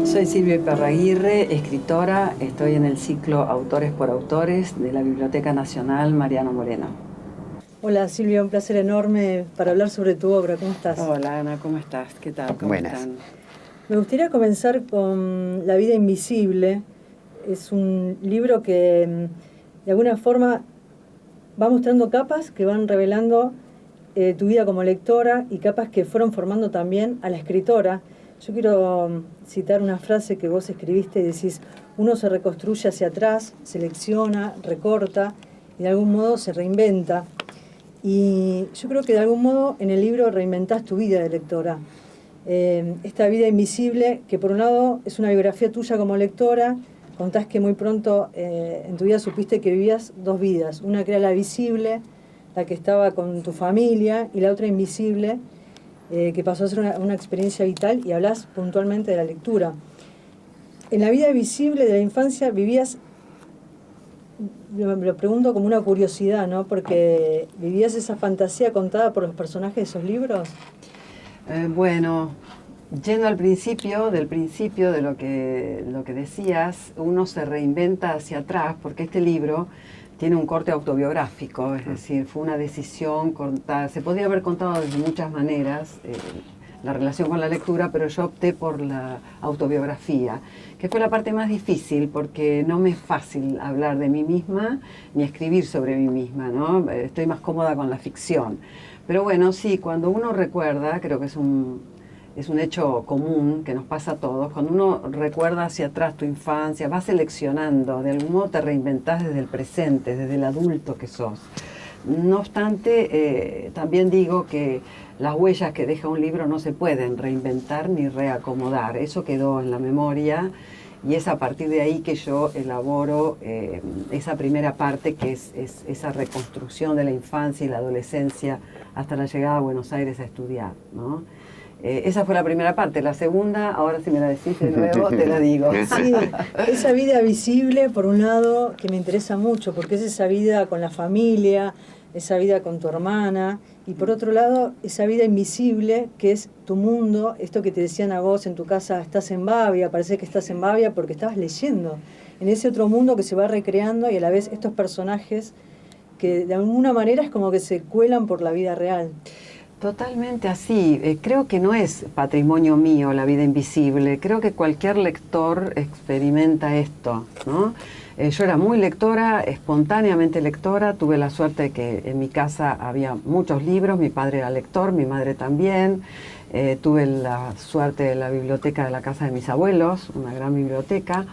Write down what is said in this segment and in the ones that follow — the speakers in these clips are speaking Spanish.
Soy Silvia Iparraguirre, escritora. Estoy en el ciclo Autores por Autores de la Biblioteca Nacional Mariano Moreno. Hola Silvia, un placer enorme para hablar sobre tu obra. ¿Cómo estás? Hola Ana, ¿cómo estás? ¿Qué tal? ¿Cómo Buenas. están? Me gustaría comenzar con La vida invisible. Es un libro que de alguna forma va mostrando capas que van revelando tu vida como lectora y capas que fueron formando también a la escritora. Yo quiero citar una frase que vos escribiste y decís: uno se reconstruye hacia atrás, selecciona, recorta y de algún modo se reinventa. Y yo creo que de algún modo en el libro reinventás tu vida de lectora. Esta vida invisible, que por un lado es una biografía tuya como lectora, contás que muy pronto en tu vida supiste que vivías dos vidas, una que era la visible, la que estaba con tu familia, y la otra invisible, que pasó a ser una experiencia vital, y hablás puntualmente de la lectura. En la vida visible de la infancia vivías, me lo pregunto como una curiosidad, ¿no? Porque vivías esa fantasía contada por los personajes de esos libros. Bueno, yendo al principio, de lo que decías, uno se reinventa hacia atrás, porque este libro tiene un corte autobiográfico, es decir, fue una decisión contada. Se podría haber contado de muchas maneras la relación con la lectura, pero yo opté por la autobiografía, que fue la parte más difícil, porque no me es fácil hablar de mí misma ni escribir sobre mí misma, ¿no? Estoy más cómoda con la ficción. Pero bueno, sí, cuando uno recuerda, creo que es un hecho común que nos pasa a todos. Cuando uno recuerda hacia atrás tu infancia, vas seleccionando, de algún modo te reinventás desde el presente, desde el adulto que sos. No obstante, también digo que las huellas que deja un libro no se pueden reinventar ni reacomodar. Eso quedó en la memoria y es a partir de ahí que yo elaboro esa primera parte, que es esa reconstrucción de la infancia y la adolescencia hasta la llegada a Buenos Aires a estudiar, ¿no? Esa fue la primera parte. La segunda, ahora si me la decís de nuevo, te la digo. Sí, esa vida visible, por un lado, que me interesa mucho, porque es esa vida con la familia, esa vida con tu hermana, y por otro lado, esa vida invisible, que es tu mundo, esto que te decían a vos en tu casa: estás en Bavia, parece que estás en Bavia porque estabas leyendo, en ese otro mundo que se va recreando, y a la vez estos personajes que de alguna manera es como que se cuelan por la vida real. Totalmente así. Creo que no es patrimonio mío la vida invisible. Creo que cualquier lector experimenta esto, ¿no? Yo era muy lectora, espontáneamente lectora. Tuve la suerte de que en mi casa había muchos libros. Mi padre era lector, mi madre también. Tuve la suerte de la biblioteca de la casa de mis abuelos, una gran biblioteca.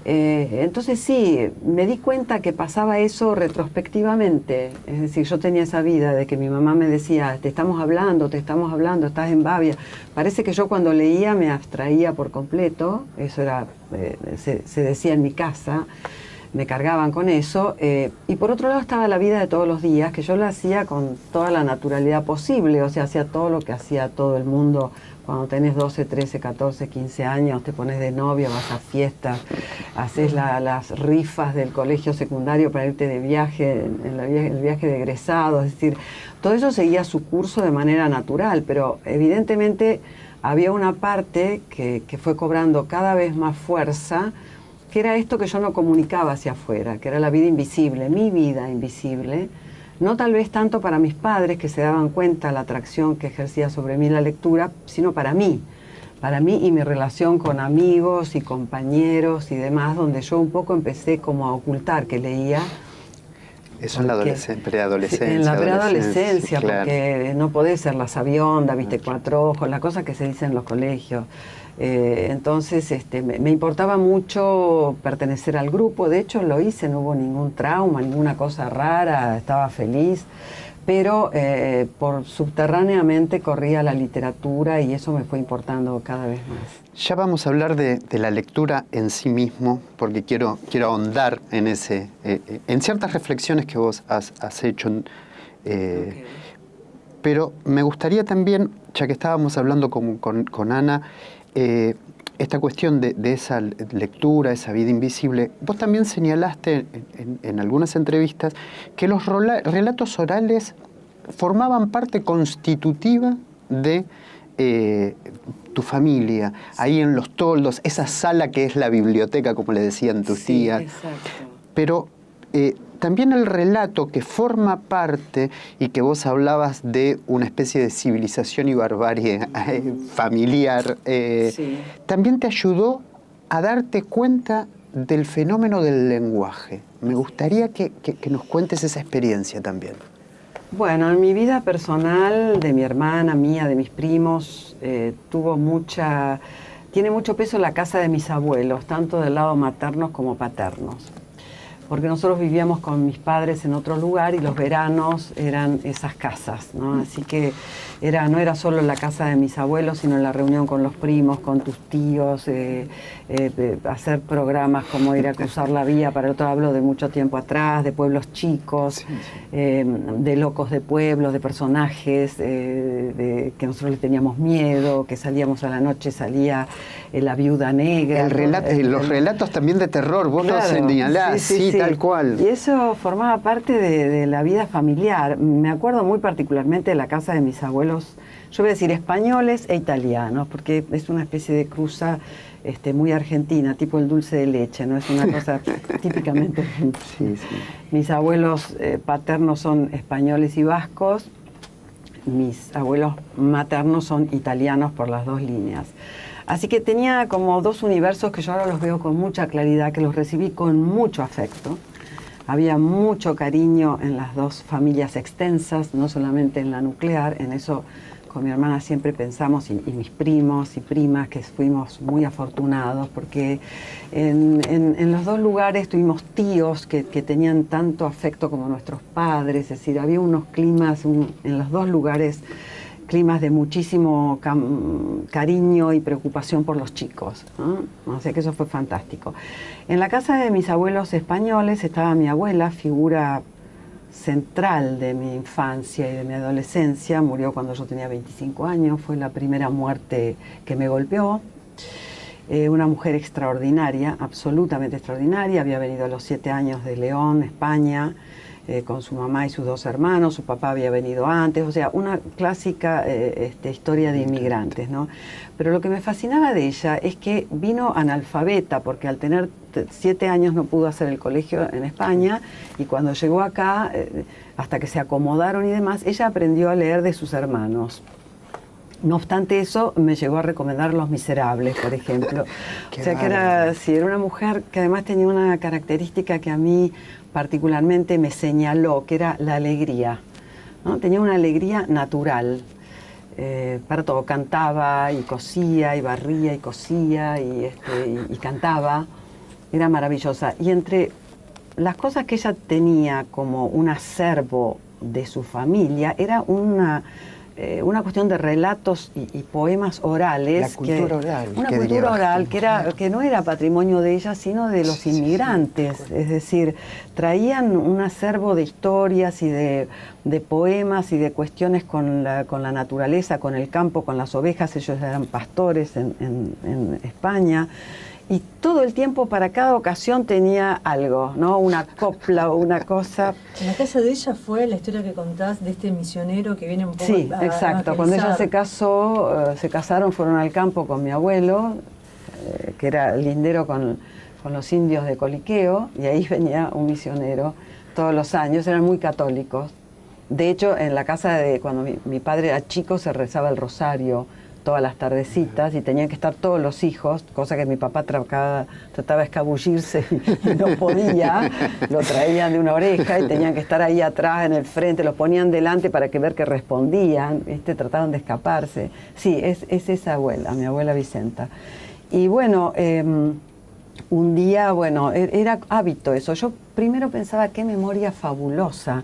Entonces sí, me di cuenta que pasaba eso retrospectivamente. Es decir, yo tenía esa vida de que mi mamá me decía: te estamos hablando, estás en Bavia. Parece que yo cuando leía me abstraía por completo. Eso era, se decía en mi casa, me cargaban con eso. Y por otro lado estaba la vida de todos los días, que yo la hacía con toda la naturalidad posible. O sea, hacía todo lo que hacía todo el mundo. Cuando tenés 12, 13, 14, 15 años, te pones de novia, vas a fiestas, haces las rifas del colegio secundario para irte de viaje, el viaje de egresado. Es decir, todo eso seguía su curso de manera natural, pero evidentemente había una parte que fue cobrando cada vez más fuerza, que era esto que yo no comunicaba hacia afuera, que era la vida invisible, mi vida invisible. No tal vez tanto para mis padres, que se daban cuenta de la atracción que ejercía sobre mí la lectura, sino para mí y mi relación con amigos y compañeros y demás, donde yo un poco empecé como a ocultar que leía. Eso en la preadolescencia. En la preadolescencia, claro. Porque no podés ser la sabionda, viste, cuatro ojos, la cosa que se dice en los colegios. Entonces me importaba mucho pertenecer al grupo. De hecho lo hice, no hubo ningún trauma, ninguna cosa rara, estaba feliz. pero subterráneamente corría la literatura y eso me fue importando cada vez más. Ya vamos a hablar de la lectura en sí mismo, porque quiero ahondar en en ciertas reflexiones que vos has hecho. Okay. Pero me gustaría también, ya que estábamos hablando con Ana, esta cuestión de esa lectura, esa vida invisible, vos también señalaste en algunas entrevistas que los relatos orales formaban parte constitutiva de tu familia, ahí en Los Toldos, esa sala que es la biblioteca, como le decían tus tías. Exacto. Pero también el relato que forma parte y que vos hablabas de una especie de civilización y barbarie familiar, también te ayudó a darte cuenta del fenómeno del lenguaje. Me gustaría que nos cuentes esa experiencia también. Bueno, en mi vida personal, de mi hermana, mía, de mis primos, tiene mucho peso la casa de mis abuelos, tanto del lado maternos como paternos. Porque nosotros vivíamos con mis padres en otro lugar y los veranos eran esas casas, ¿no? Así que no era solo la casa de mis abuelos, sino la reunión con los primos, con tus tíos, hacer programas como ir a cruzar la vía, para otro hablo de mucho tiempo atrás, de pueblos chicos, de locos de pueblos, de personajes que nosotros les teníamos miedo, que salíamos a la noche, salía la viuda negra. Los relatos también de terror, vos los señalás, sí, tal cual. Y eso formaba parte de la vida familiar. Me acuerdo muy particularmente de la casa de mis abuelos, yo voy a decir españoles e italianos, porque es una especie de cruza muy argentina, tipo el dulce de leche, ¿no? Es una cosa típicamente. Mis abuelos paternos son españoles y vascos, mis abuelos maternos son italianos por las dos líneas. Así que tenía como dos universos que yo ahora los veo con mucha claridad, que los recibí con mucho afecto. Había mucho cariño en las dos familias extensas, no solamente en la nuclear. En eso con mi hermana siempre pensamos, y mis primos y primas, que fuimos muy afortunados, porque en los dos lugares tuvimos tíos que tenían tanto afecto como nuestros padres. Es decir, había unos climas en los dos lugares, climas de muchísimo cariño y preocupación por los chicos, ¿no? O sea que eso fue fantástico. En la casa de mis abuelos españoles estaba mi abuela, figura central de mi infancia y de mi adolescencia. Murió cuando yo tenía 25 años, fue la primera muerte que me golpeó. Una mujer extraordinaria, absolutamente extraordinaria. Había venido a los 7 años de León, España, con su mamá y sus dos hermanos. Su papá había venido antes, o sea, una clásica historia de inmigrantes, ¿no? Pero lo que me fascinaba de ella es que vino analfabeta, porque al tener 7 años no pudo hacer el colegio en España, y cuando llegó acá, hasta que se acomodaron y demás, ella aprendió a leer de sus hermanos. No obstante eso, me llegó a recomendar Los Miserables, por ejemplo. O sea, que era una mujer que además tenía una característica que a mí particularmente me señaló, que era la alegría, ¿no? Tenía una alegría natural para todo. Cantaba y cosía y barría y cosía y cantaba. Era maravillosa. Y entre las cosas que ella tenía como un acervo de su familia, era una cuestión de relatos y poemas orales. La cultura oral. Una cultura oral que no era patrimonio de ella, sino de los inmigrantes. Es decir, traían un acervo de historias y de poemas y de cuestiones con la naturaleza, con el campo, con las ovejas. Ellos eran pastores en España. Y todo el tiempo, para cada ocasión, tenía algo, ¿no? Una copla o una cosa. En la casa de ella fue la historia que contás de este misionero que viene un poco Sí, exacto. Cuando ella se casaron, fueron al campo con mi abuelo, que era lindero con los indios de Coliqueo, y ahí venía un misionero todos los años. Eran muy católicos. De hecho, en la casa cuando mi padre era chico, se rezaba el rosario todas las tardecitas, y tenían que estar todos los hijos, cosa que mi papá trataba de escabullirse y no podía. Lo traían de una oreja y tenían que estar ahí atrás, en el frente, los ponían delante para ver que respondían, trataban de escaparse. Sí, es esa abuela, mi abuela Vicenta. Y bueno, un día, era hábito eso. Yo primero pensaba, qué memoria fabulosa.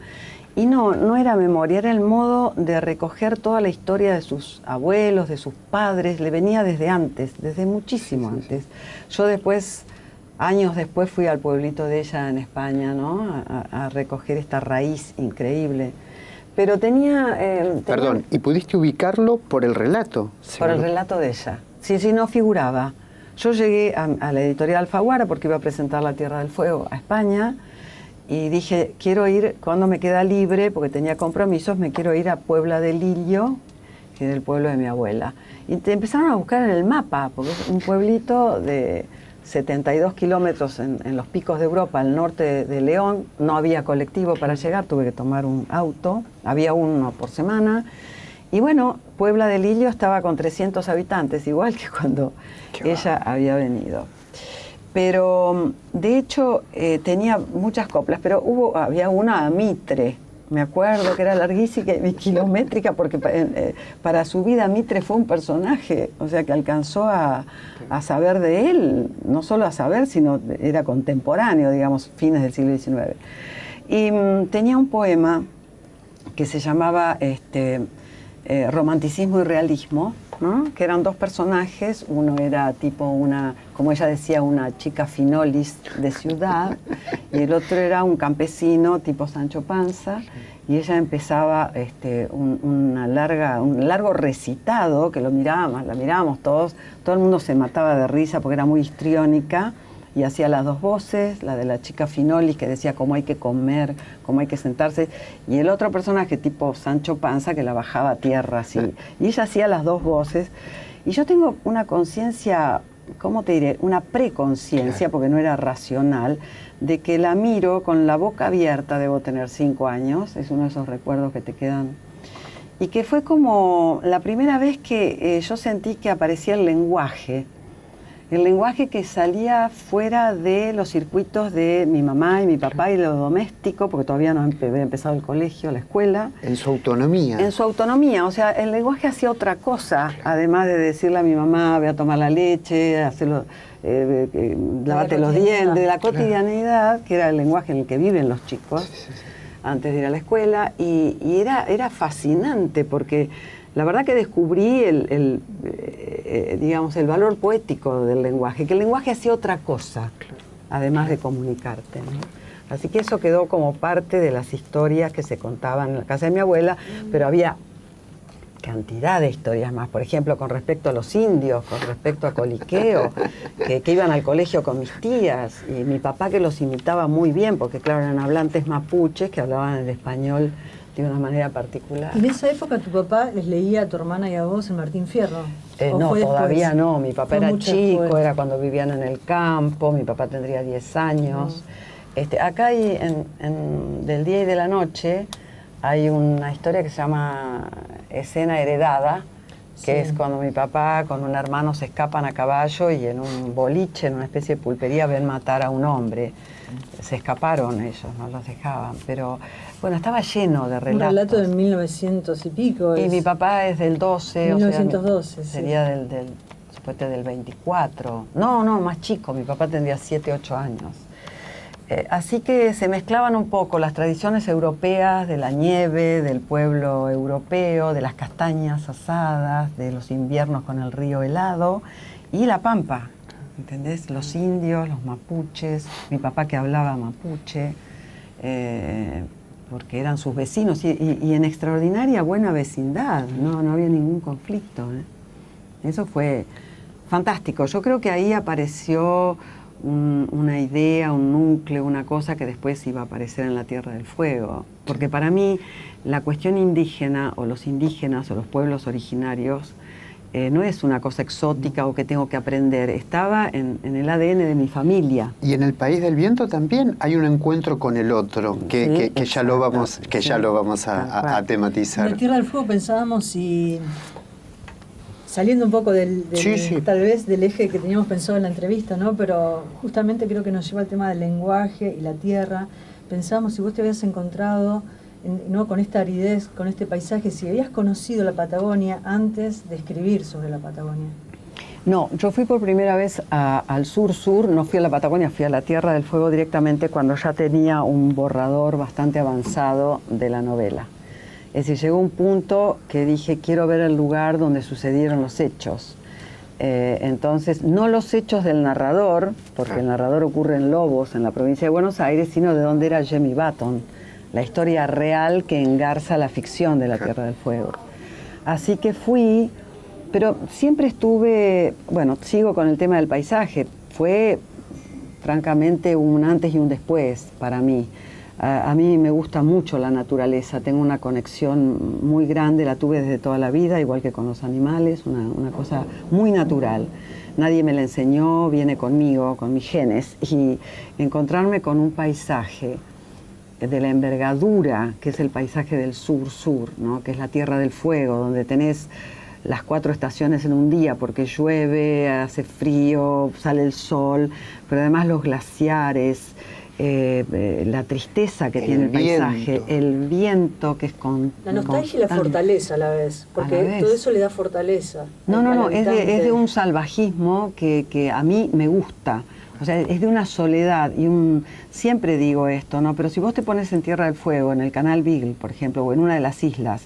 Y no era memoria, era el modo de recoger toda la historia de sus abuelos, de sus padres, le venía desde antes, desde muchísimo antes. Yo después, años después, fui al pueblito de ella en España, ¿no? A recoger esta raíz increíble. Pero tenía... Perdón, ¿y pudiste ubicarlo por el relato? Por el relato de ella. Sí, no figuraba. Yo llegué a la editorial Alfaguara porque iba a presentar La Tierra del Fuego a España y dije, quiero ir, cuando me queda libre, porque tenía compromisos, me quiero ir a Puebla de Lillo, que es el pueblo de mi abuela. Y te empezaron a buscar en el mapa, porque es un pueblito de 72 kilómetros en los picos de Europa, al norte de León. No había colectivo para llegar, tuve que tomar un auto, había uno por semana. Y bueno, Puebla de Lillo estaba con 300 habitantes, igual que cuando ella había venido. Pero, de hecho, tenía muchas coplas, pero había una a Mitre, me acuerdo, que era larguísima y kilométrica, porque para su vida Mitre fue un personaje, o sea, que alcanzó a saber de él, no solo a saber, sino era contemporáneo, digamos, fines del siglo XIX. Y tenía un poema que se llamaba Romanticismo y Realismo, ¿no? Que eran dos personajes, uno era tipo como ella decía, una chica finolis de ciudad, y el otro era un campesino tipo Sancho Panza, y ella empezaba un largo recitado, que la mirábamos todos, todo el mundo se mataba de risa porque era muy histriónica, y hacía las dos voces, la de la chica finolis que decía cómo hay que comer, cómo hay que sentarse, y el otro personaje tipo Sancho Panza que la bajaba a tierra así. Y ella hacía las dos voces. Y yo tengo una conciencia, ¿cómo te diré? Una preconciencia, porque no era racional, de que la miro con la boca abierta, debo tener 5 años, es uno de esos recuerdos que te quedan. Y que fue como la primera vez que yo sentí que aparecía el lenguaje que salía fuera de los circuitos de mi mamá y mi papá y lo doméstico, porque todavía no había empezado el colegio, la escuela. En su autonomía. En su autonomía, o sea, el lenguaje hacía otra cosa, además de decirle a mi mamá, voy a tomar la leche, hacerlo, lavate los dientes, de la cotidianidad, que era el lenguaje en el que viven los chicos, antes de ir a la escuela, y era fascinante, porque la verdad que descubrí digamos, el valor poético del lenguaje, que el lenguaje hacía otra cosa, además de comunicarte, ¿no? Así que eso quedó como parte de las historias que se contaban en la casa de mi abuela, pero había cantidad de historias más, por ejemplo, con respecto a los indios, con respecto a Coliqueo, que iban al colegio con mis tías, y mi papá que los imitaba muy bien, porque claro, eran hablantes mapuches que hablaban el español de una manera particular. ¿En esa época tu papá les leía a tu hermana y a vos en Martín Fierro? No, todavía no. Mi papá era chico, después. Era cuando vivían en el campo, mi papá tendría 10 años. Acá hay, del día y de la noche, hay una historia que se llama Escena Heredada, que es cuando mi papá con un hermano se escapan a caballo y en un boliche, en una especie de pulpería, ven matar a un hombre. Se escaparon ellos, no los dejaban, pero bueno, estaba lleno de relatos. Un relato de 1900 y pico. Y mi papá es del 12, 1912, o sea, sería supuestamente del 24. No, más chico, mi papá tendría 7, 8 años. Así que se mezclaban un poco las tradiciones europeas de la nieve, del pueblo europeo, de las castañas asadas, de los inviernos con el río helado y la pampa, ¿entendés? Los indios, los mapuches, mi papá que hablaba mapuche, porque eran sus vecinos y en extraordinaria buena vecindad, no había ningún conflicto, ¿eh? Eso fue fantástico. Yo creo que ahí apareció una idea, un núcleo, una cosa que después iba a aparecer en La Tierra del Fuego. Porque para mí la cuestión indígena o los indígenas o los pueblos originarios no es una cosa exótica o que tengo que aprender, estaba en el ADN de mi familia. Y en El País del Viento también hay un encuentro con el otro, que ya lo vamos, a tematizar. En La Tierra del Fuego pensábamos si... Saliendo un poco tal vez del eje que teníamos pensado en la entrevista, ¿no? Pero justamente creo que nos lleva al tema del lenguaje y la tierra. Pensamos si vos te habías encontrado, ¿no? Con esta aridez, con este paisaje, si habías conocido la Patagonia antes de escribir sobre la Patagonia. No, yo fui por primera vez al sur-sur, no fui a la Patagonia, fui a la Tierra del Fuego directamente cuando ya tenía un borrador bastante avanzado de la novela. Es decir, llegó un punto que dije, quiero ver el lugar donde sucedieron los hechos. Entonces, no los hechos del narrador, porque el narrador ocurre en Lobos, en la provincia de Buenos Aires, sino de dónde era Jemmy Button, la historia real que engarza la ficción de la Tierra del Fuego. Así que fui, pero siempre estuve, bueno, sigo con el tema del paisaje, fue francamente un antes y un después para mí. A mí me gusta mucho la naturaleza, tengo una conexión muy grande, la tuve desde toda la vida, igual que con los animales, una cosa muy natural. Nadie me la enseñó, viene conmigo, con mis genes, y encontrarme con un paisaje de la envergadura, que es el paisaje del sur-sur, ¿no? Que es la Tierra del Fuego, donde tenés las 4 estaciones en un día, porque llueve, hace frío, sale el sol, pero además los glaciares, la tristeza que tiene el paisaje, el viento que es la nostalgia y la fortaleza a la vez, porque todo eso le da fortaleza. No, es de un salvajismo que a mí me gusta. O sea, es de una soledad y siempre digo esto, ¿no? Pero si vos te pones en Tierra del Fuego, en el Canal Beagle, por ejemplo, o en una de las islas,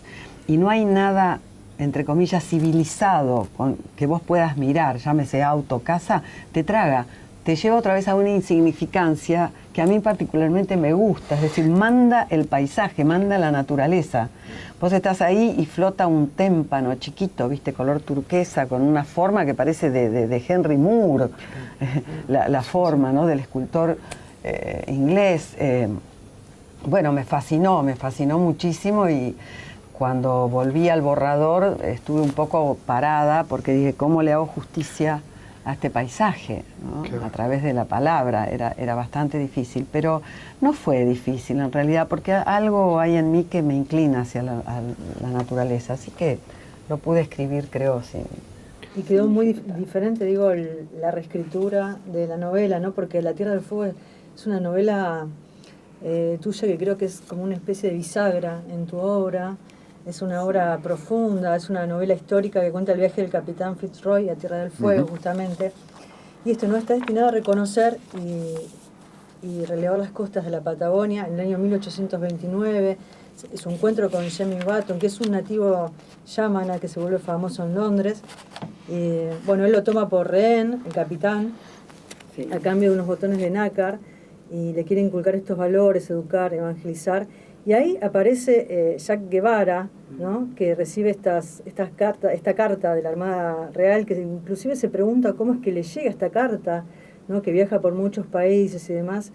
y no hay nada, entre comillas, civilizado que vos puedas mirar, llámese auto, casa, te traga. Te lleva otra vez a una insignificancia que a mí particularmente me gusta, es decir, manda el paisaje, manda la naturaleza. Vos estás ahí y flota un témpano chiquito, viste, color turquesa, con una forma que parece de Henry Moore, la forma, ¿no?, del escultor inglés. Bueno, me fascinó muchísimo, y cuando volví al borrador estuve un poco parada porque dije, ¿cómo le hago justicia a este paisaje, ¿no?, a través de la palabra? Era bastante difícil, pero no fue difícil en realidad, porque algo hay en mí que me inclina hacia la naturaleza, así que lo pude escribir, creo, sí. Y quedó muy diferente, digo, la reescritura de la novela, ¿no? Porque La Tierra del Fuego es una novela tuya que creo que es como una especie de bisagra en tu obra. Es una obra profunda, es una novela histórica que cuenta el viaje del capitán Fitzroy a Tierra del Fuego, justamente. Y esto no está destinado a reconocer y relevar las costas de la Patagonia en el año 1829. Su encuentro con Jemmy Button, que es un nativo yamana que se vuelve famoso en Londres. Bueno, él lo toma por rehén, el capitán, a cambio de unos botones de nácar, y le quiere inculcar estos valores, educar, evangelizar. Y ahí aparece Jack Guevara, ¿no?, que recibe esta carta de la Armada Real, que inclusive se pregunta cómo es que le llega esta carta, ¿no?, que viaja por muchos países y demás,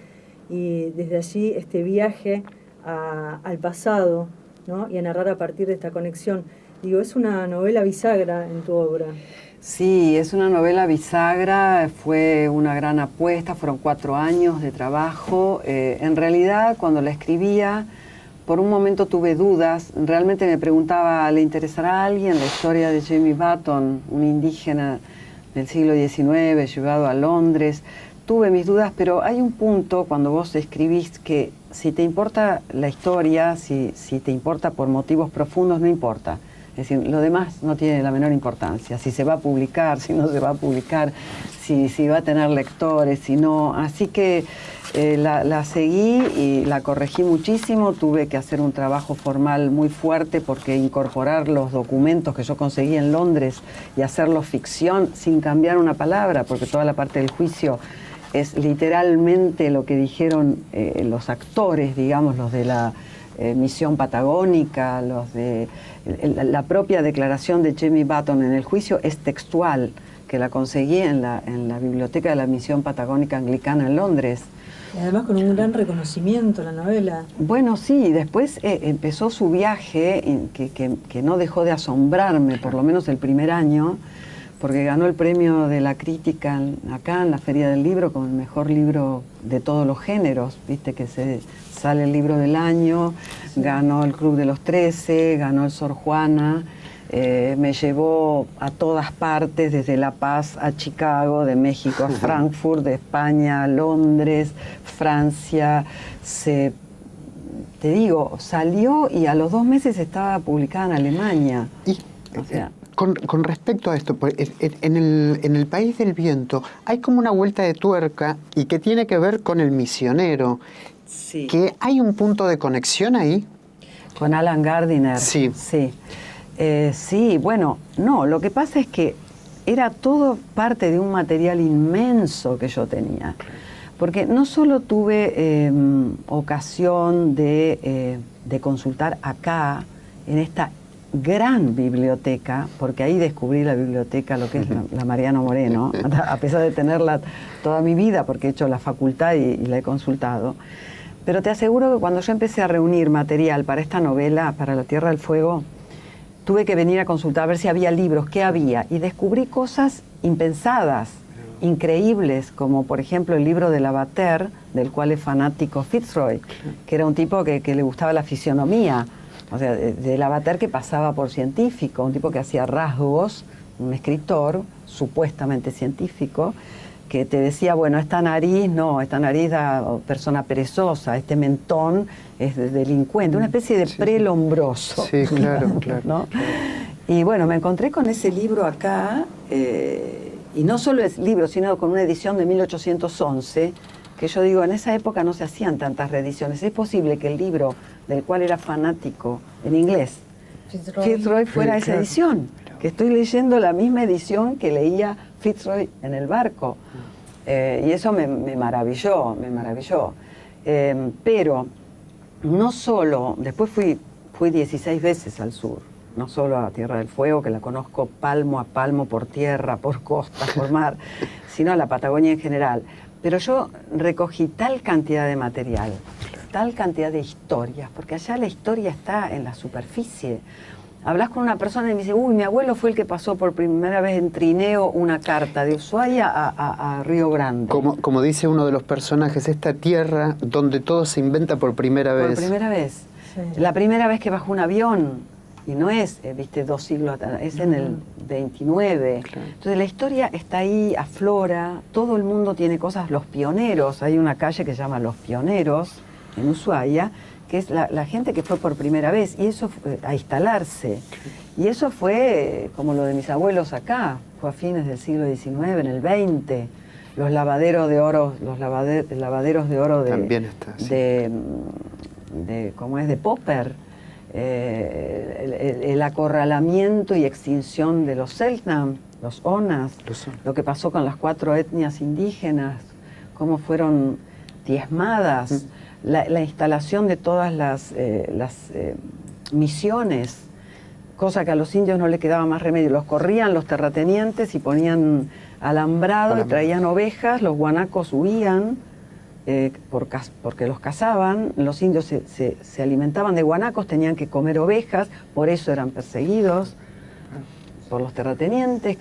y desde allí este viaje al pasado, ¿no?, y a narrar a partir de esta conexión. Digo, es una novela bisagra en tu obra. Sí, es una novela bisagra, fue una gran apuesta, fueron 4 años de trabajo. En realidad, cuando la escribía, por un momento tuve dudas, realmente me preguntaba, ¿le interesará a alguien la historia de Jemmy Button, un indígena del siglo XIX llevado a Londres? Tuve mis dudas, pero hay un punto cuando vos escribís que si te importa la historia, si te importa por motivos profundos, no importa. Es decir, lo demás no tiene la menor importancia, si se va a publicar, si no se va a publicar, si va a tener lectores, si no. Así que la seguí y la corregí muchísimo, tuve que hacer un trabajo formal muy fuerte porque incorporar los documentos que yo conseguí en Londres y hacerlos ficción sin cambiar una palabra, porque toda la parte del juicio es literalmente lo que dijeron los actores, digamos, los de la misión patagónica, los de la propia declaración de Jemmy Button en el juicio es textual, que la conseguí en la biblioteca de la misión patagónica anglicana en Londres. Y además con un gran reconocimiento la novela. Bueno, sí, después empezó su viaje que no dejó de asombrarme, por lo menos el primer año, porque ganó el premio de la crítica acá en la Feria del Libro como el mejor libro de todos los géneros, viste que sale el libro del año, sí. Ganó el Club de los 13, ganó el Sor Juana, me llevó a todas partes, desde La Paz a Chicago, de México a Frankfurt, de España a Londres, Francia. Te digo, salió y a los 2 meses estaba publicada en Alemania. Y, o sea, con respecto a esto, pues, en el País del Viento hay como una vuelta de tuerca y que tiene que ver con el misionero. Sí. ¿Que hay un punto de conexión ahí? Con Alan Gardiner. Sí. Sí. Sí, bueno, no, lo que pasa es que era todo parte de un material inmenso que yo tenía. Porque no solo tuve ocasión de consultar acá, en esta gran biblioteca, porque ahí descubrí la biblioteca, lo que es la Mariano Moreno, a pesar de tenerla toda mi vida, porque he hecho la facultad y la he consultado. Pero te aseguro que cuando yo empecé a reunir material para esta novela, para La Tierra del Fuego, tuve que venir a consultar a ver si había libros, qué había, y descubrí cosas impensadas, increíbles, como por ejemplo el libro de Lavater, del cual es fanático Fitzroy, que era un tipo que le gustaba la fisionomía, o sea, de Lavater, que pasaba por científico, un tipo que hacía rasgos, un escritor supuestamente científico, que te decía, bueno, esta nariz da persona perezosa, este mentón es de delincuente, una especie de prelombroso. Sí, claro, claro. ¿No? Y bueno, me encontré con ese libro acá, y no solo el libro, sino con una edición de 1811, que yo digo, en esa época no se hacían tantas reediciones. Es posible que el libro del cual era fanático en inglés, Fitzroy fuera esa edición, que estoy leyendo la misma edición que leía Fitzroy en el barco. Y eso me maravilló, me maravilló. Pero no solo, después fui 16 veces al sur, no solo a Tierra del Fuego, que la conozco palmo a palmo, por tierra, por costa, por mar, sino a la Patagonia en general. Pero yo recogí tal cantidad de material, tal cantidad de historias, porque allá la historia está en la superficie. Hablas con una persona y me dice, uy, mi abuelo fue el que pasó por primera vez en trineo una carta de Ushuaia a Río Grande. Como dice uno de los personajes, esta tierra donde todo se inventa por primera vez. Por primera vez. Sí. La primera vez que bajó un avión, y no es, viste, 2 siglos atrás, es en el 29. Claro. Entonces la historia está ahí, aflora, todo el mundo tiene cosas, los pioneros, hay una calle que se llama Los Pioneros, en Ushuaia, que es la gente que fue por primera vez, y eso fue a instalarse. Y eso fue como lo de mis abuelos acá, fue a fines del siglo XIX, en el XX. Los lavaderos de oro, lavaderos de oro También está, sí. ¿Cómo es? De Popper. El acorralamiento y extinción de los Selknam, los Onas, lo que pasó con las 4 etnias indígenas, cómo fueron diezmadas, la instalación de todas las misiones, cosa que a los indios no les quedaba más remedio. Los corrían los terratenientes y ponían alambrado y traían ovejas, los guanacos huían, porque los cazaban, los indios se alimentaban de guanacos, tenían que comer ovejas, por eso eran perseguidos por los terratenientes,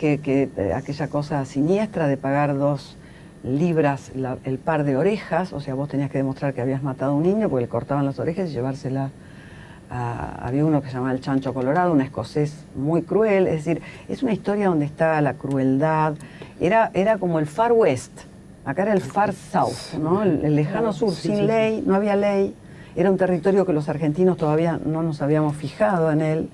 aquella cosa siniestra de pagar 2 libras el par de orejas, o sea, vos tenías que demostrar que habías matado a un indio porque le cortaban las orejas y llevársela había uno que se llamaba el Chancho Colorado, un escocés muy cruel, es decir, es una historia donde está la crueldad, era como el Far West. Acá era el Far South, ¿no? El lejano sur, sin ley, no había ley. Era un territorio que los argentinos todavía no nos habíamos fijado en él.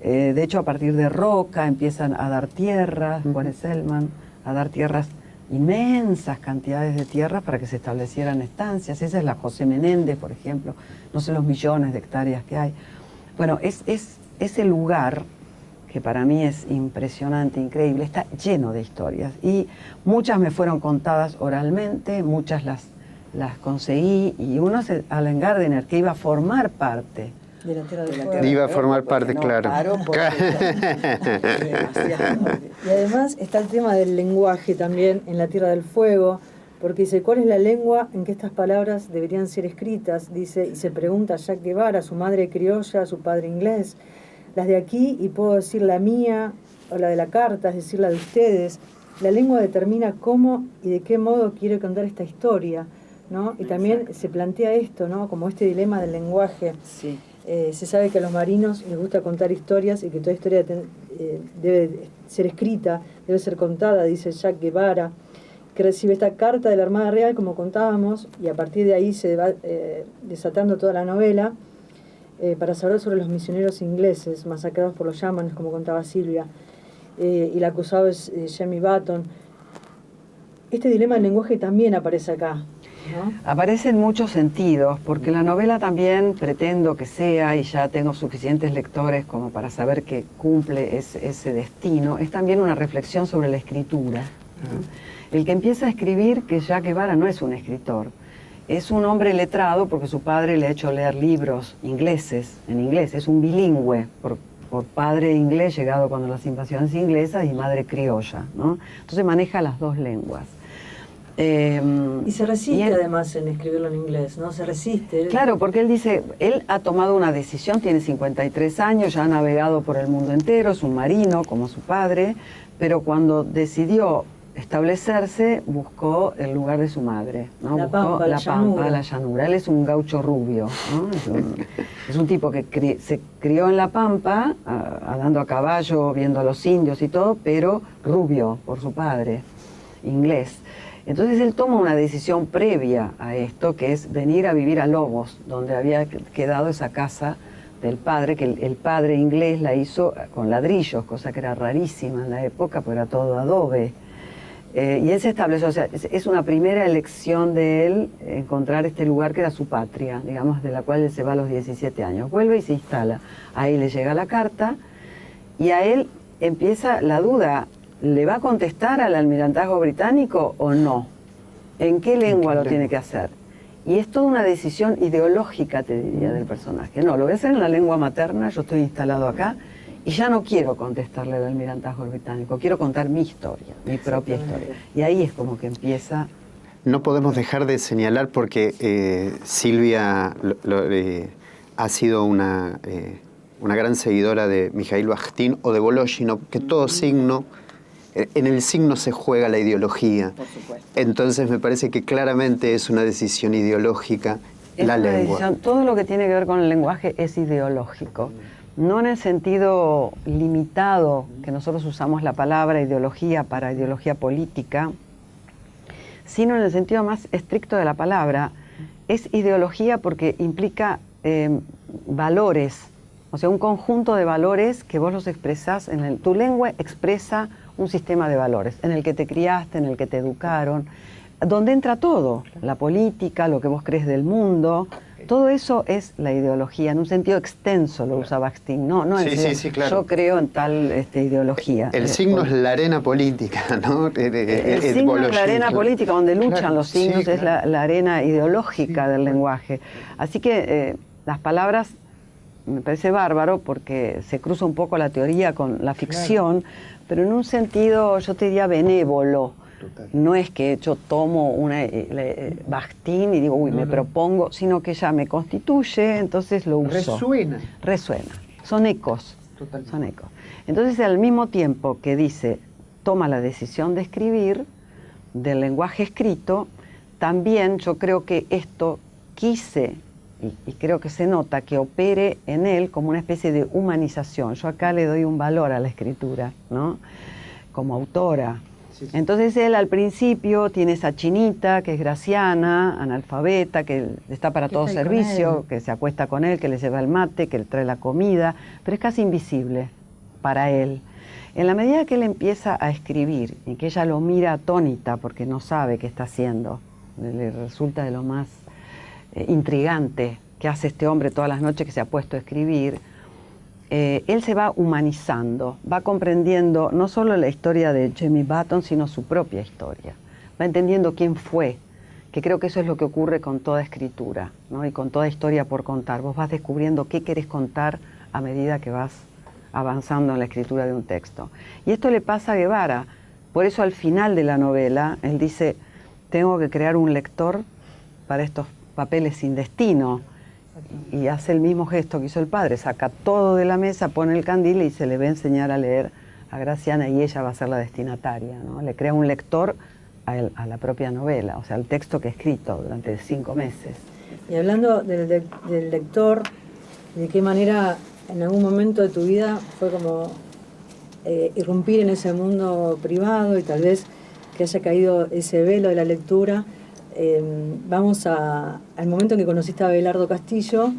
De hecho, a partir de Roca empiezan a dar tierras, Juan Selman, a dar tierras, inmensas cantidades de tierras para que se establecieran estancias. Esa es la José Menéndez, por ejemplo. No sé los millones de hectáreas que hay. Bueno, es ese lugar que para mí es impresionante, increíble, está lleno de historias. Y muchas me fueron contadas oralmente, muchas las conseguí, y uno es Alan Gardiner, que iba a formar parte de la Tierra del Fuego. Iba a formar parte, no, claro. Y además está el tema del lenguaje también en la Tierra del Fuego, porque dice, ¿cuál es la lengua en que estas palabras deberían ser escritas? Dice, y se pregunta a Jack Guevara, su madre criolla, su padre inglés, las de aquí, y puedo decir la mía, o la de la carta, es decir, la de ustedes. La lengua determina cómo y de qué modo quiere contar esta historia, ¿no? Y también se plantea esto, ¿no? Como este dilema del lenguaje. Sí. Se sabe que a los marinos les gusta contar historias y que toda historia debe ser escrita, debe ser contada, dice Jack Guevara, que recibe esta carta de la Armada Real, como contábamos, y a partir de ahí se va desatando toda la novela. para saber sobre los misioneros ingleses masacrados por los yámanes, como contaba Silvia, y el acusado es Jamie Button. Este dilema del lenguaje también aparece acá, ¿no? Aparece en muchos sentidos, porque la novela también pretendo que sea, y ya tengo suficientes lectores como para saber que cumple ese destino, es también una reflexión sobre la escritura, ¿no? El que empieza a escribir, que Che Guevara no es un escritor, es un hombre letrado porque su padre le ha hecho leer libros ingleses, en inglés, es un bilingüe, por padre inglés llegado cuando las invasiones inglesas y madre criolla, ¿no? Entonces maneja las dos lenguas. Y se resiste además en escribirlo en inglés, ¿no? Se resiste. Claro, porque él dice, él ha tomado una decisión, tiene 53 años, ya ha navegado por el mundo entero, es un marino como su padre, pero cuando decidió establecerse, buscó el lugar de su madre, ¿no? La buscó pampa, la llanura. Él es un gaucho rubio, ¿no? Es un tipo que se crió en la pampa, andando a caballo, viendo a los indios y todo, pero rubio por su padre, inglés. Entonces él toma una decisión previa a esto, que es venir a vivir a Lobos, donde había quedado esa casa del padre, que el padre inglés la hizo con ladrillos, cosa que era rarísima en la época, porque era todo adobe. Y él se estableció, o sea, es una primera elección de él encontrar este lugar que era su patria, digamos, de la cual él se va a los 17 años. Vuelve y se instala. Ahí le llega la carta y a él empieza la duda. ¿Le va a contestar al almirantazgo británico o no? ¿En qué lengua lo tiene que hacer? Y es toda una decisión ideológica, te diría, del personaje. No, lo voy a hacer en la lengua materna, yo estoy instalado acá, y ya no quiero contestarle al almirantazgo británico, quiero contar mi historia, mi propia historia. Y ahí es como que empieza... No podemos dejar de señalar, porque Silvia ha sido una gran seguidora de Mikhail Bakhtin o de Voloshin, que todo signo... En el signo se juega la ideología. Por supuesto. Entonces me parece que claramente es una decisión ideológica la lengua. Todo lo que tiene que ver con el lenguaje es ideológico. No en el sentido limitado que nosotros usamos la palabra ideología para ideología política, sino en el sentido más estricto de la palabra. Es ideología porque implica valores, o sea, un conjunto de valores que vos los expresás, tu lengua expresa un sistema de valores, en el que te criaste, en el que te educaron, donde entra todo, la política, lo que vos crees del mundo, todo eso es la ideología, en un sentido extenso lo usa Bakhtin, no Sí, claro. Yo creo en tal ideología. El signo es la arena política, ¿no? El signo es la arena política, donde luchan los signos, sí, es la arena ideológica del lenguaje. Así que las palabras me parece bárbaro porque se cruza un poco la teoría con la ficción, pero en un sentido, yo te diría, benévolo. Total. No es que yo tomo una Bakhtin y digo, uy, me propongo, sino que ya me constituye, entonces lo uso. Resuena. Son ecos. Totalmente. Son ecos. Entonces, al mismo tiempo que dice, toma la decisión de escribir, del lenguaje escrito, también yo creo que esto quise, y creo que se nota, que opere en él como una especie de humanización. Yo acá le doy un valor a la escritura, ¿no? Como autora. Sí. Entonces él al principio tiene esa chinita que es graciana, analfabeta, que está para todo servicio, que se acuesta con él, que le lleva el mate, que le trae la comida, pero es casi invisible para él. En la medida que él empieza a escribir y que ella lo mira atónita porque no sabe qué está haciendo, le resulta de lo más intrigante que hace este hombre todas las noches que se ha puesto a escribir, él se va humanizando, va comprendiendo no solo la historia de Jamie Button, sino su propia historia. Va entendiendo quién fue, que creo que eso es lo que ocurre con toda escritura, ¿no? Y con toda historia por contar. Vos vas descubriendo qué querés contar a medida que vas avanzando en la escritura de un texto. Y esto le pasa a Guevara. Por eso al final de la novela, él dice, tengo que crear un lector para estos papeles sin destino, y hace el mismo gesto que hizo el padre, saca todo de la mesa, pone el candil y se le va a enseñar a leer a Graciana y ella va a ser la destinataria, ¿no? Le crea un lector a la propia novela, o sea, al texto que ha escrito durante 5 meses. Y hablando del lector, ¿de qué manera en algún momento de tu vida fue como irrumpir en ese mundo privado y tal vez que haya caído ese velo de la lectura? Vamos al momento en que conociste a Abelardo Castillo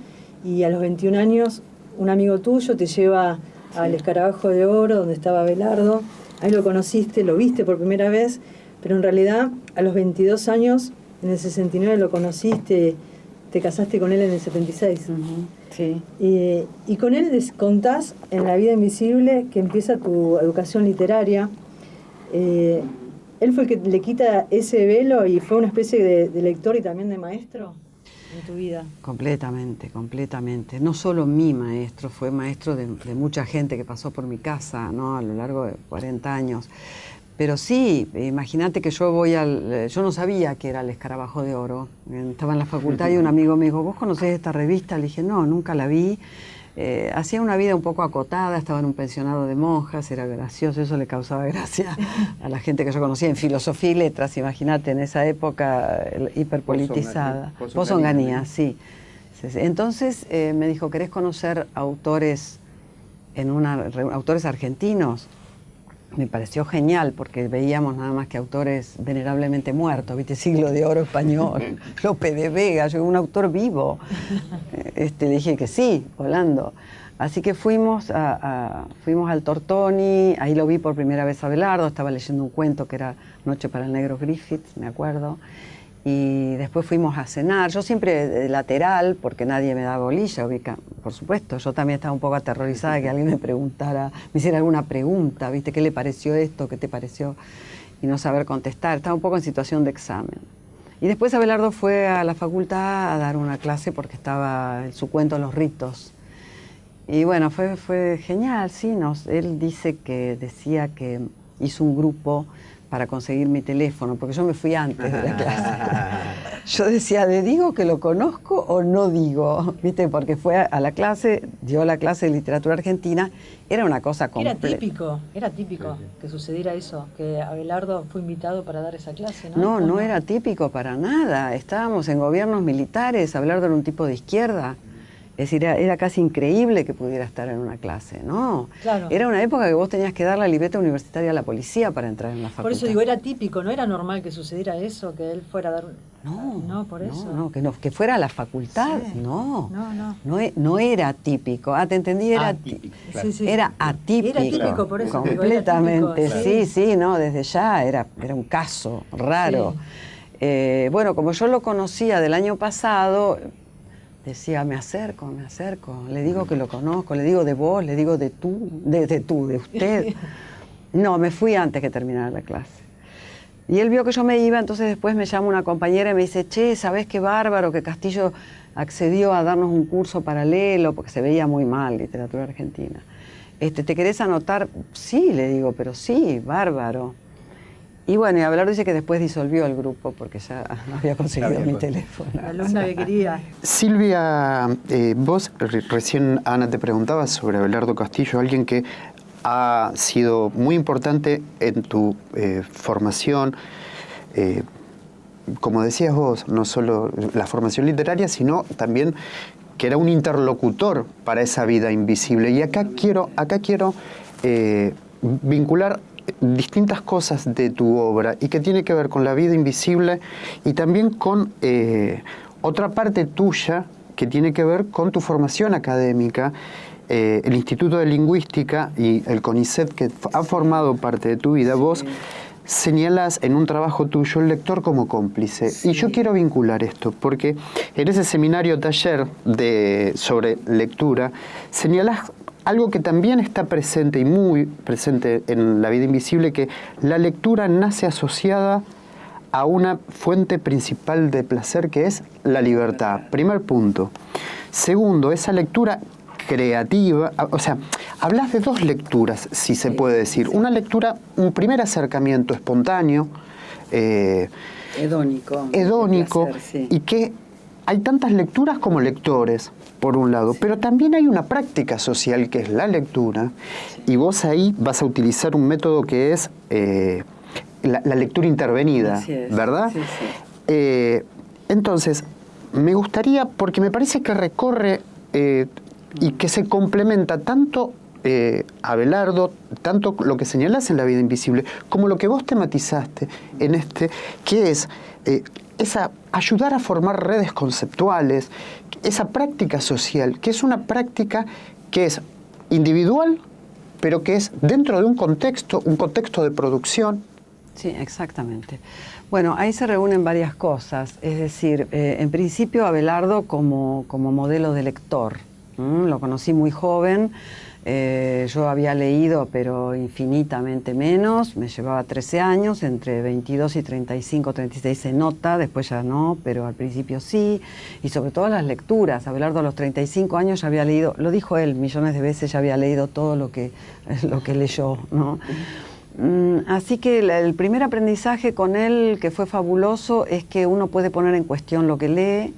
y a los 21 años un amigo tuyo te lleva al Escarabajo de Oro, donde estaba Abelardo. Ahí lo conociste, lo viste por primera vez, pero en realidad a los 22 años, en el 69 lo conociste, te casaste con él en el 76. Sí. Y con él contás en La vida invisible que empieza tu educación literaria. Él fue el que le quita ese velo y fue una especie de lector y también de maestro en tu vida. Completamente, completamente. No solo mi maestro, fue maestro de mucha gente que pasó por mi casa, ¿no? A lo largo de 40 años. Pero sí, imagínate que yo yo no sabía que era el Escarabajo de Oro. Estaba en la facultad y un amigo me dijo, ¿vos conocés esta revista? Le dije, no, nunca la vi. Hacía una vida un poco acotada, estaba en un pensionado de monjas, era gracioso, eso le causaba gracia a la gente que yo conocía en filosofía y letras, imagínate, en esa época hiperpolitizada. Posonganía, sí. Entonces me dijo, ¿querés conocer autores autores argentinos? Me pareció genial porque veíamos nada más que autores venerablemente muertos, ¿viste? Siglo de Oro español, Lope de Vega, yo un autor vivo. Le dije que sí, volando. Así que fuimos al Tortoni, ahí lo vi por primera vez a Abelardo, estaba leyendo un cuento que era Noche para el Negro Griffith, me acuerdo. Y después fuimos a cenar, yo siempre de lateral, porque nadie me daba bolilla, por supuesto, yo también estaba un poco aterrorizada de que alguien me hiciera alguna pregunta, ¿viste? ¿Qué le pareció esto? ¿Qué te pareció? Y no saber contestar, estaba un poco en situación de examen. Y después Abelardo fue a la facultad a dar una clase porque estaba en su cuento Los ritos. Y bueno, fue genial, sí, él decía que hizo un grupo para conseguir mi teléfono, porque yo me fui antes de la clase. Yo decía, ¿le digo que lo conozco o no digo? ¿Viste? Porque fue a la clase, dio la clase de literatura argentina, era una cosa completa. Era típico que sucediera eso, que Abelardo fue invitado para dar esa clase, ¿no? No era típico para nada. Estábamos en gobiernos militares, Abelardo era un tipo de izquierda. Es decir, era casi increíble que pudiera estar en una clase, ¿no? Claro. Era una época que vos tenías que dar la libreta universitaria a la policía para entrar en la facultad. Por eso digo, era típico, no era normal que sucediera eso, que él fuera a dar... No, por eso. Que fuera a la facultad, sí. No era típico. Ah, te entendí, era atípico. Sí. Era atípico. Era típico, por eso. Completamente, Era típico, sí, no, desde ya era un caso raro. Sí. Bueno, como yo lo conocía del año pasado... Decía, me acerco, le digo que lo conozco, le digo de vos, le digo de usted. No, me fui antes que terminara la clase. Y él vio que yo me iba, entonces después me llama una compañera y me dice, che, ¿sabés qué bárbaro que Castillo accedió a darnos un curso paralelo? Porque se veía muy mal literatura argentina. ¿Te querés anotar? Sí, le digo, pero sí, bárbaro. Y bueno, y Abelardo dice que después disolvió el grupo porque ya no había conseguido mi teléfono. La alumna que quería. Silvia, vos recién, Ana, te preguntaba sobre Abelardo Castillo, alguien que ha sido muy importante en tu formación. Como decías vos, no solo la formación literaria, sino también que era un interlocutor para esa vida invisible. Y acá quiero vincular distintas cosas de tu obra y que tiene que ver con la vida invisible y también con otra parte tuya que tiene que ver con tu formación académica, el Instituto de Lingüística y el CONICET, que ha formado parte de tu vida. Sí. Vos señalas en un trabajo tuyo el lector como cómplice. Sí. Y yo quiero vincular esto, porque en ese seminario taller sobre lectura señalas algo que también está presente y muy presente en la vida invisible, que la lectura nace asociada a una fuente principal de placer, que es la libertad. Primer punto. Segundo, esa lectura creativa, o sea, hablas de dos lecturas, si se puede decir. Una lectura, un primer acercamiento espontáneo, hedónico, placer, sí. Y que hay tantas lecturas como lectores, por un lado, pero también hay una práctica social que es la lectura, y vos ahí vas a utilizar un método que es la lectura intervenida, ¿verdad? Sí, sí. Entonces, me gustaría, porque me parece que recorre y que se complementa tanto Abelardo, tanto lo que señalás en La vida invisible, como lo que vos tematizaste en este, que es ayudar a formar redes conceptuales, esa práctica social, que es una práctica que es individual, pero que es dentro de un contexto de producción. Sí, exactamente. Bueno, ahí se reúnen varias cosas. Es decir, en principio Abelardo como modelo de lector. Lo conocí muy joven. Yo había leído, pero infinitamente menos. Me llevaba 13 años, entre 22 y 35, 36 se nota, después ya no, pero al principio sí. Y sobre todo las lecturas. Abelardo a los 35 años ya había leído, lo dijo él millones de veces, ya había leído todo lo que leyó, ¿no? Así que el primer aprendizaje con él, que fue fabuloso, es que uno puede poner en cuestión lo que lee,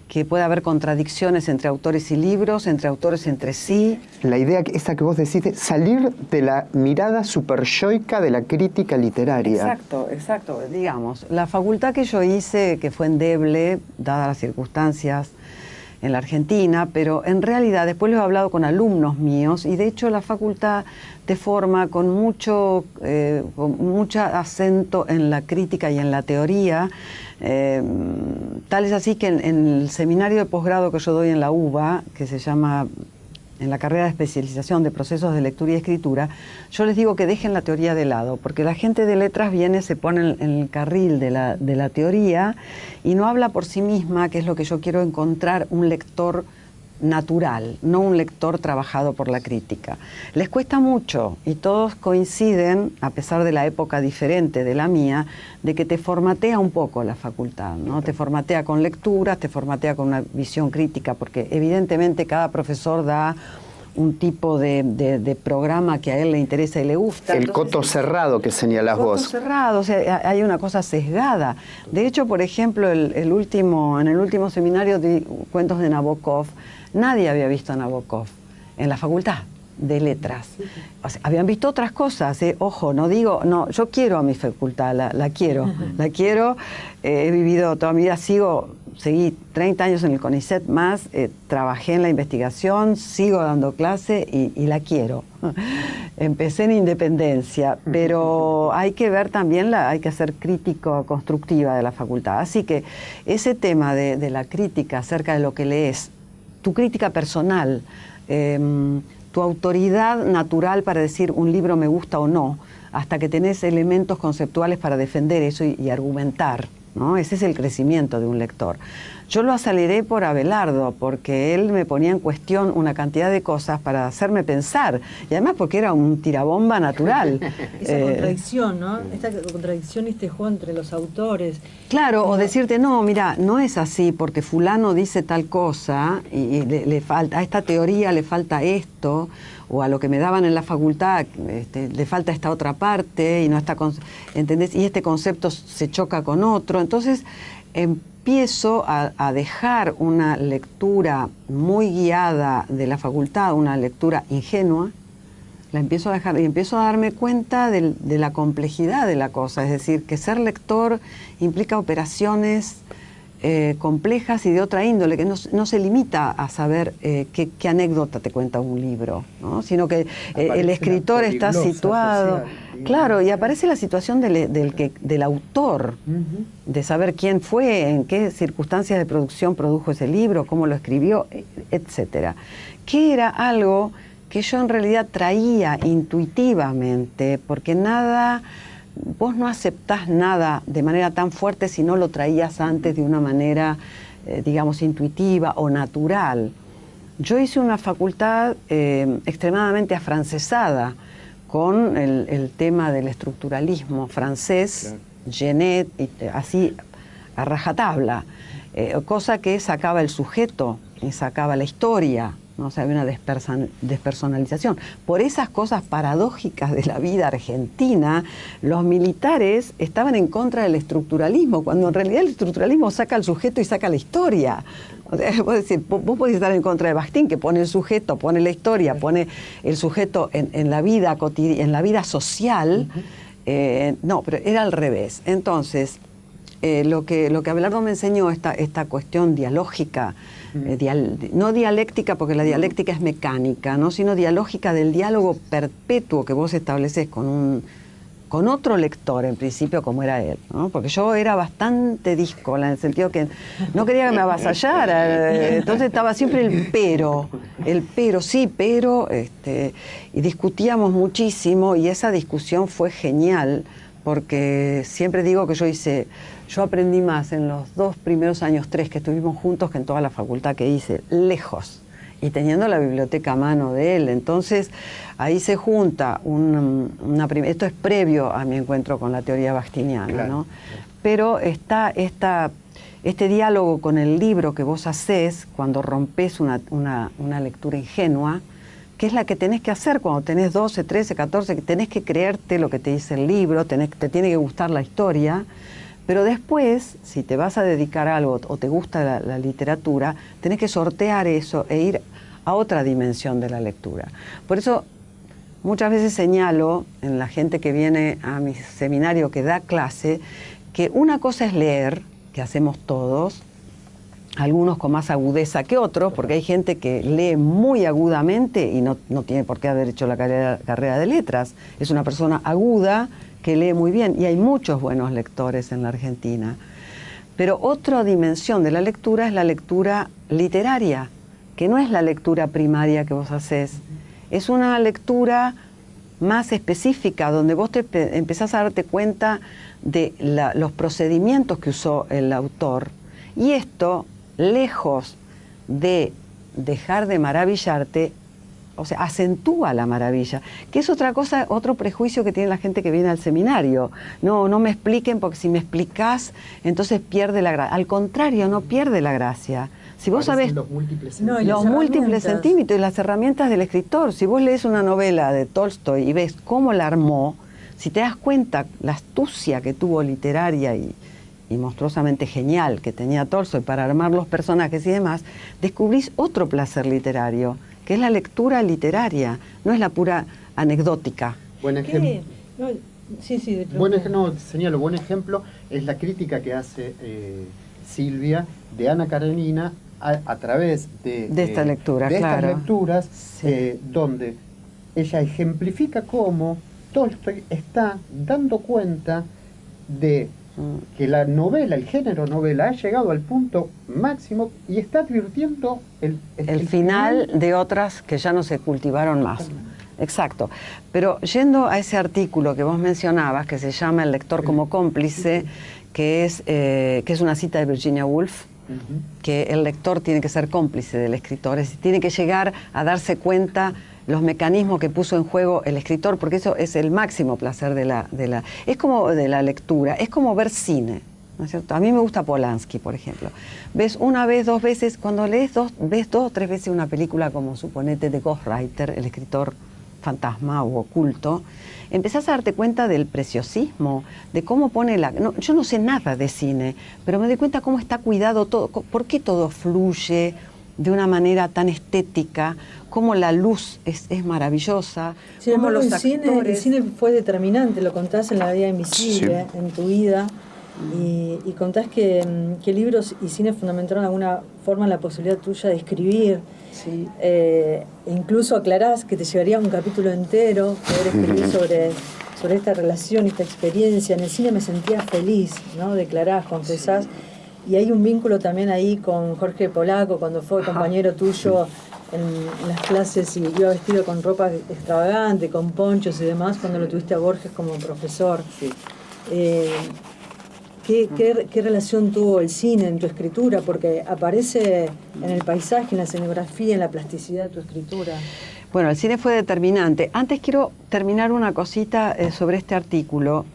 que puede haber contradicciones entre autores y libros, entre autores entre sí. La idea esa que vos decís de salir de la mirada superyoica de la crítica literaria. Exacto. Digamos, la facultad que yo hice, que fue endeble, dadas las circunstancias en la Argentina, pero en realidad después lo he hablado con alumnos míos y de hecho la facultad te forma con mucho acento en la crítica y en la teoría. Tal es así que en el seminario de posgrado que yo doy en la UBA, que se llama en la carrera de especialización de procesos de lectura y escritura, yo les digo que dejen la teoría de lado, porque la gente de letras viene, se pone en el carril de la teoría y no habla por sí misma, que es lo que yo quiero encontrar, un lector natural, no un lector trabajado por la crítica. Les cuesta mucho y todos coinciden, a pesar de la época diferente de la mía, de que te formatea un poco la facultad, ¿no? Te formatea con lecturas, te formatea con una visión crítica, porque evidentemente cada profesor da un tipo de programa que a él le interesa y le gusta. El coto cerrado que señalás vos. El coto cerrado, o sea, hay una cosa sesgada. De hecho, por ejemplo, en el último seminario de cuentos de Nabokov, nadie había visto a Nabokov en la facultad de letras. O sea, habían visto otras cosas, ojo, yo quiero a mi facultad, la quiero, he vivido toda mi vida, seguí 30 años en el CONICET más, trabajé en la investigación, sigo dando clase y la quiero. Empecé en Independencia, pero hay que ver también, hay que ser crítico constructiva de la facultad. Así que ese tema de la crítica acerca de lo que lees, tu crítica personal, tu autoridad natural para decir un libro me gusta o no, hasta que tenés elementos conceptuales para defender eso y argumentar, ¿no? Ese es el crecimiento de un lector. Yo lo aceleré por Abelardo, porque él me ponía en cuestión una cantidad de cosas para hacerme pensar, y además porque era un tirabomba natural. Esa contradicción, ¿no? Esta contradicción y este juego entre los autores. Claro, o decirte, no, mira, no es así, porque fulano dice tal cosa, y le falta, a esta teoría le falta esto, o a lo que me daban en la facultad le falta esta otra parte, y no está, ¿entendés? Y este concepto se choca con otro. Entonces, empiezo a dejar una lectura muy guiada de la facultad, una lectura ingenua, la empiezo a dejar y empiezo a darme cuenta de la complejidad de la cosa, es decir, que ser lector implica operaciones complejas y de otra índole, que no se limita a saber qué anécdota te cuenta un libro, ¿no? Sino que el escritor está situado... Social, claro, y aparece la situación del autor, de saber quién fue, en qué circunstancias de producción produjo ese libro, cómo lo escribió, etcétera. Que era algo que yo en realidad traía intuitivamente, porque vos no aceptás nada de manera tan fuerte si no lo traías antes de una manera, digamos, intuitiva o natural. Yo hice una facultad extremadamente afrancesada, con el tema del estructuralismo francés, claro. Genet, así a rajatabla, cosa que sacaba el sujeto y sacaba la historia, ¿no? O sea, había una despersonalización. Por esas cosas paradójicas de la vida argentina, los militares estaban en contra del estructuralismo, cuando en realidad el estructuralismo saca al sujeto y saca la historia. O sea, vos podés estar en contra de Bakhtin, que pone el sujeto, pone la historia, pone el sujeto en la vida cotidiana, en la vida social. No, pero era al revés. Entonces, lo que Abelardo me enseñó, esta cuestión dialógica, no dialéctica, porque la dialéctica es mecánica, ¿no? Sino dialógica del diálogo perpetuo que vos estableces con otro lector, en principio, como era él, ¿no? Porque yo era bastante díscola, en el sentido que no quería que me avasallara, entonces estaba siempre el pero, sí, pero, y discutíamos muchísimo, y esa discusión fue genial, porque siempre digo que yo aprendí más en los 2 primeros años, 3 que estuvimos juntos, que en toda la facultad que hice, lejos, y teniendo la biblioteca a mano de él. Entonces, ahí se junta esto es previo a mi encuentro con la teoría bastiniana, claro, ¿no? Pero está este diálogo con el libro que vos hacés cuando rompes una lectura ingenua, que es la que tenés que hacer cuando tenés 12, 13, 14, que tenés que creerte lo que te dice el libro, te tiene que gustar la historia, pero después, si te vas a dedicar a algo o te gusta la literatura, tenés que sortear eso e ir a otra dimensión de la lectura. Por eso, muchas veces señalo en la gente que viene a mi seminario, que da clase, que una cosa es leer, que hacemos todos, algunos con más agudeza que otros, porque hay gente que lee muy agudamente y no tiene por qué haber hecho la carrera de letras. Es una persona aguda que lee muy bien, y hay muchos buenos lectores en la Argentina. Pero otra dimensión de la lectura es la lectura literaria, que no es la lectura primaria que vos hacés. Es una lectura más específica, donde vos empezás a darte cuenta de los procedimientos que usó el autor. Y esto, lejos de dejar de maravillarte, o sea, acentúa la maravilla, que es otra cosa, otro prejuicio que tiene la gente que viene al seminario. No me expliquen, porque si me explicás, entonces pierde la gracia. Al contrario, no pierde la gracia. Si vos sabés los múltiples centímetros y las herramientas del escritor, si vos lees una novela de Tolstoy y ves cómo la armó, si te das cuenta la astucia que tuvo literaria y monstruosamente genial que tenía Tolstoy para armar los personajes y demás, descubrís otro placer literario, que es la lectura literaria, no es la pura anecdótica. Buen ejemplo. Señalo, buen ejemplo es la crítica que hace Silvia de Ana Karenina a través de esta lectura, de claro, estas lecturas, sí, donde ella ejemplifica cómo Tolstoy está dando cuenta de que la novela, el género novela, ha llegado al punto máximo y está advirtiendo el final de otras que ya no se cultivaron más. Exacto. Pero yendo a ese artículo que vos mencionabas, que se llama El lector como cómplice, que es una cita de Virginia Woolf, que el lector tiene que ser cómplice del escritor, es decir, tiene que llegar a darse cuenta los mecanismos que puso en juego el escritor, porque eso es el máximo placer es como de la lectura, es como ver cine, ¿no es cierto? A mí me gusta Polanski, por ejemplo. Ves una vez, 2 veces, cuando ves 2 o 3 veces una película como, suponete, de Ghostwriter, el escritor fantasma o oculto, empezás a darte cuenta del preciosismo, de cómo pone yo no sé nada de cine, pero me doy cuenta cómo está cuidado todo, por qué todo fluye de una manera tan estética, cómo la luz es maravillosa, cómo los actores... El cine fue determinante, lo contás en La vida invisible, sí, en tu vida, y contás que libros y cine fundamentaron de alguna forma la posibilidad tuya de escribir. Sí. Incluso aclarás que te llevaría un capítulo entero poder escribir sobre esta relación, esta experiencia. En el cine me sentía feliz, ¿no? Declarás, confesás. Y hay un vínculo también ahí con Jorge Polaco, cuando fue compañero tuyo en las clases y iba vestido con ropa extravagante, con ponchos y demás, cuando lo tuviste a Borges como profesor. Sí. ¿Qué relación tuvo el cine en tu escritura? Porque aparece en el paisaje, en la escenografía, en la plasticidad de tu escritura. Bueno, el cine fue determinante. Antes quiero terminar una cosita sobre este artículo,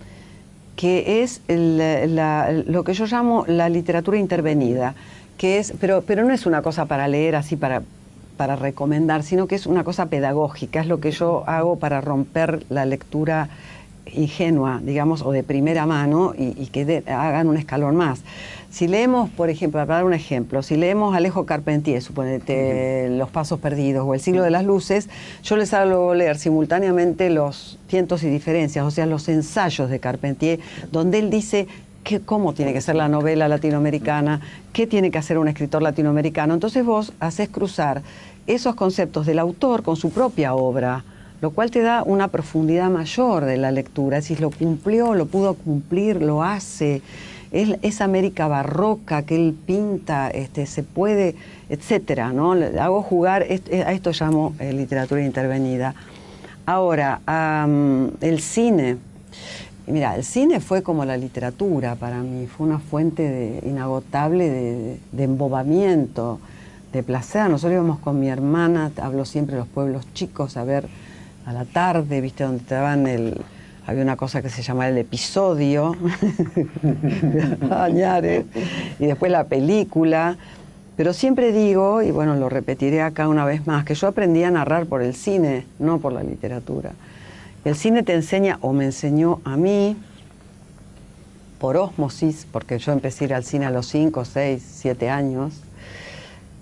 que es lo que yo llamo la literatura intervenida, que es, pero no es una cosa para leer así para recomendar, sino que es una cosa pedagógica, es lo que yo hago para romper la lectura ingenua, digamos, o de primera mano, y que hagan un escalón más. Si leemos, por ejemplo, para dar un ejemplo, si leemos Alejo Carpentier, suponete Los Pasos Perdidos o El Siglo de las Luces, yo les hago leer simultáneamente Los Tientos y Diferencias, o sea, los ensayos de Carpentier, donde él dice cómo tiene que ser la novela latinoamericana, qué tiene que hacer un escritor latinoamericano. Entonces vos haces cruzar esos conceptos del autor con su propia obra, lo cual te da una profundidad mayor de la lectura. Es decir, lo cumplió, lo pudo cumplir, lo hace. Esa América barroca que él pinta, se puede, etcétera, ¿no? Hago jugar, a esto llamo literatura intervenida. Ahora, el cine. Mira, el cine fue como la literatura para mí, fue una fuente inagotable de embobamiento, de placer. Nosotros íbamos con mi hermana, hablo siempre de los pueblos chicos, a ver a la tarde, viste, donde te daban había una cosa que se llamaba el episodio, Añares, y después la película. Pero siempre digo, y bueno, lo repetiré acá una vez más, que yo aprendí a narrar por el cine, no por la literatura. El cine te enseña, o me enseñó a mí, por ósmosis, porque yo empecé a ir al cine a los 5, 6, 7 años.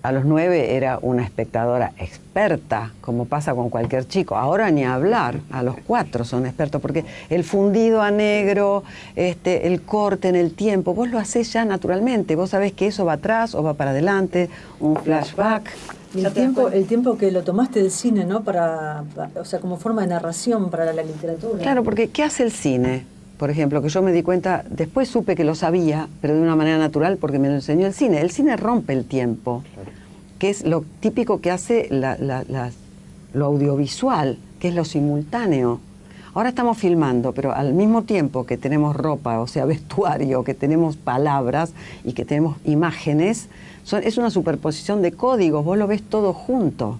A los 9 era una espectadora experta, como pasa con cualquier chico. Ahora ni hablar, a los 4 son expertos, porque el fundido a negro, el corte en el tiempo, vos lo hacés ya naturalmente. Vos sabés que eso va atrás o va para adelante, un flashback. Y el tiempo que lo tomaste del cine, ¿no? O sea, como forma de narración para la literatura. Claro, porque ¿qué hace el cine? Por ejemplo, que yo me di cuenta, después supe que lo sabía, pero de una manera natural porque me lo enseñó el cine. El cine rompe el tiempo, que es lo típico que hace lo audiovisual, que es lo simultáneo. Ahora estamos filmando, pero al mismo tiempo que tenemos ropa, o sea, vestuario, que tenemos palabras y que tenemos imágenes, es una superposición de códigos, vos lo ves todo junto.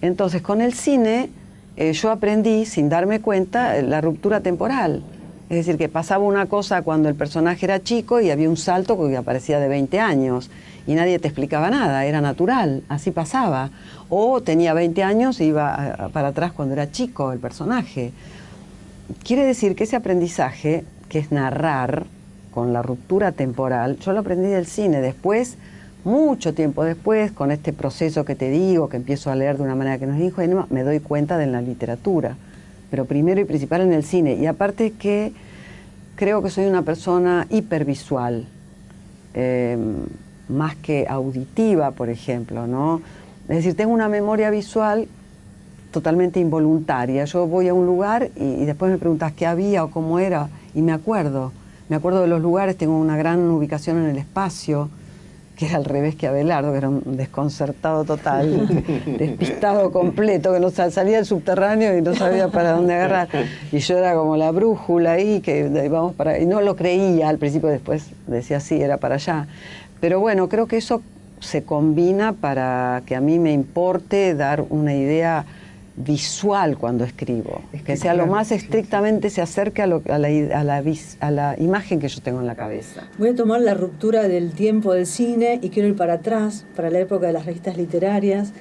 Entonces, con el cine, yo aprendí, sin darme cuenta, la ruptura temporal. Es decir, que pasaba una cosa cuando el personaje era chico y había un salto que aparecía de 20 años y nadie te explicaba nada, era natural, así pasaba. O tenía 20 años e iba para atrás cuando era chico el personaje. Quiere decir que ese aprendizaje, que es narrar con la ruptura temporal, yo lo aprendí del cine. Después, mucho tiempo después, con este proceso que te digo, que empiezo a leer de una manera que nos dijo, me doy cuenta de la literatura. Pero primero y principal en el cine. Y aparte que creo que soy una persona hipervisual, más que auditiva, por ejemplo, ¿no? Es decir, tengo una memoria visual totalmente involuntaria. Yo voy a un lugar y después me preguntas qué había o cómo era, y me acuerdo. Me acuerdo de los lugares, tengo una gran ubicación en el espacio, que era al revés que Abelardo, que era un desconcertado total, despistado completo, que no salía del subterráneo y no sabía para dónde agarrar. Y yo era como la brújula ahí, que vamos para... Y no lo creía al principio, después decía sí, era para allá. Pero bueno, creo que eso se combina para que a mí me importe dar una idea visual cuando escribo, que sea lo más estrictamente se acerque a la imagen que yo tengo en la cabeza. Voy a tomar la ruptura del tiempo del cine y quiero ir para atrás, para la época de las revistas literarias.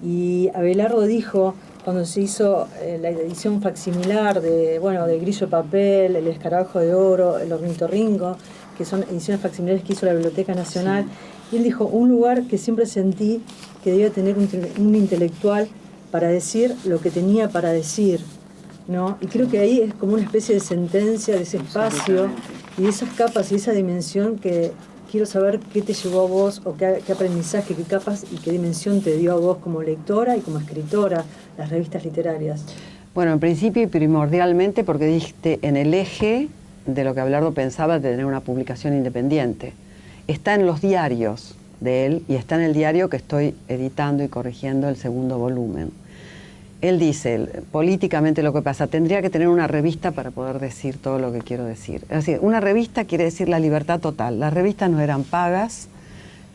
Y Abelardo dijo, cuando se hizo la edición facsimilar de Grillo de Papel, El Escarabajo de Oro, El Ornitorrinco, que son ediciones facsimilares que hizo la Biblioteca Nacional, sí. Y él dijo, un lugar que siempre sentí que debía tener un intelectual para decir lo que tenía para decir, ¿no? Y creo que ahí es como una especie de sentencia de ese espacio y de esas capas y esa dimensión que quiero saber qué te llevó a vos o qué aprendizaje, qué capas y qué dimensión te dio a vos como lectora y como escritora las revistas literarias. Bueno, en principio y primordialmente porque diste en el eje de lo que Abelardo pensaba de tener una publicación independiente. Está en los diarios de él y está en el diario que estoy editando y corrigiendo el segundo volumen. Él dice, políticamente lo que pasa, tendría que tener una revista para poder decir todo lo que quiero decir. Es decir, una revista quiere decir la libertad total. Las revistas no eran pagas,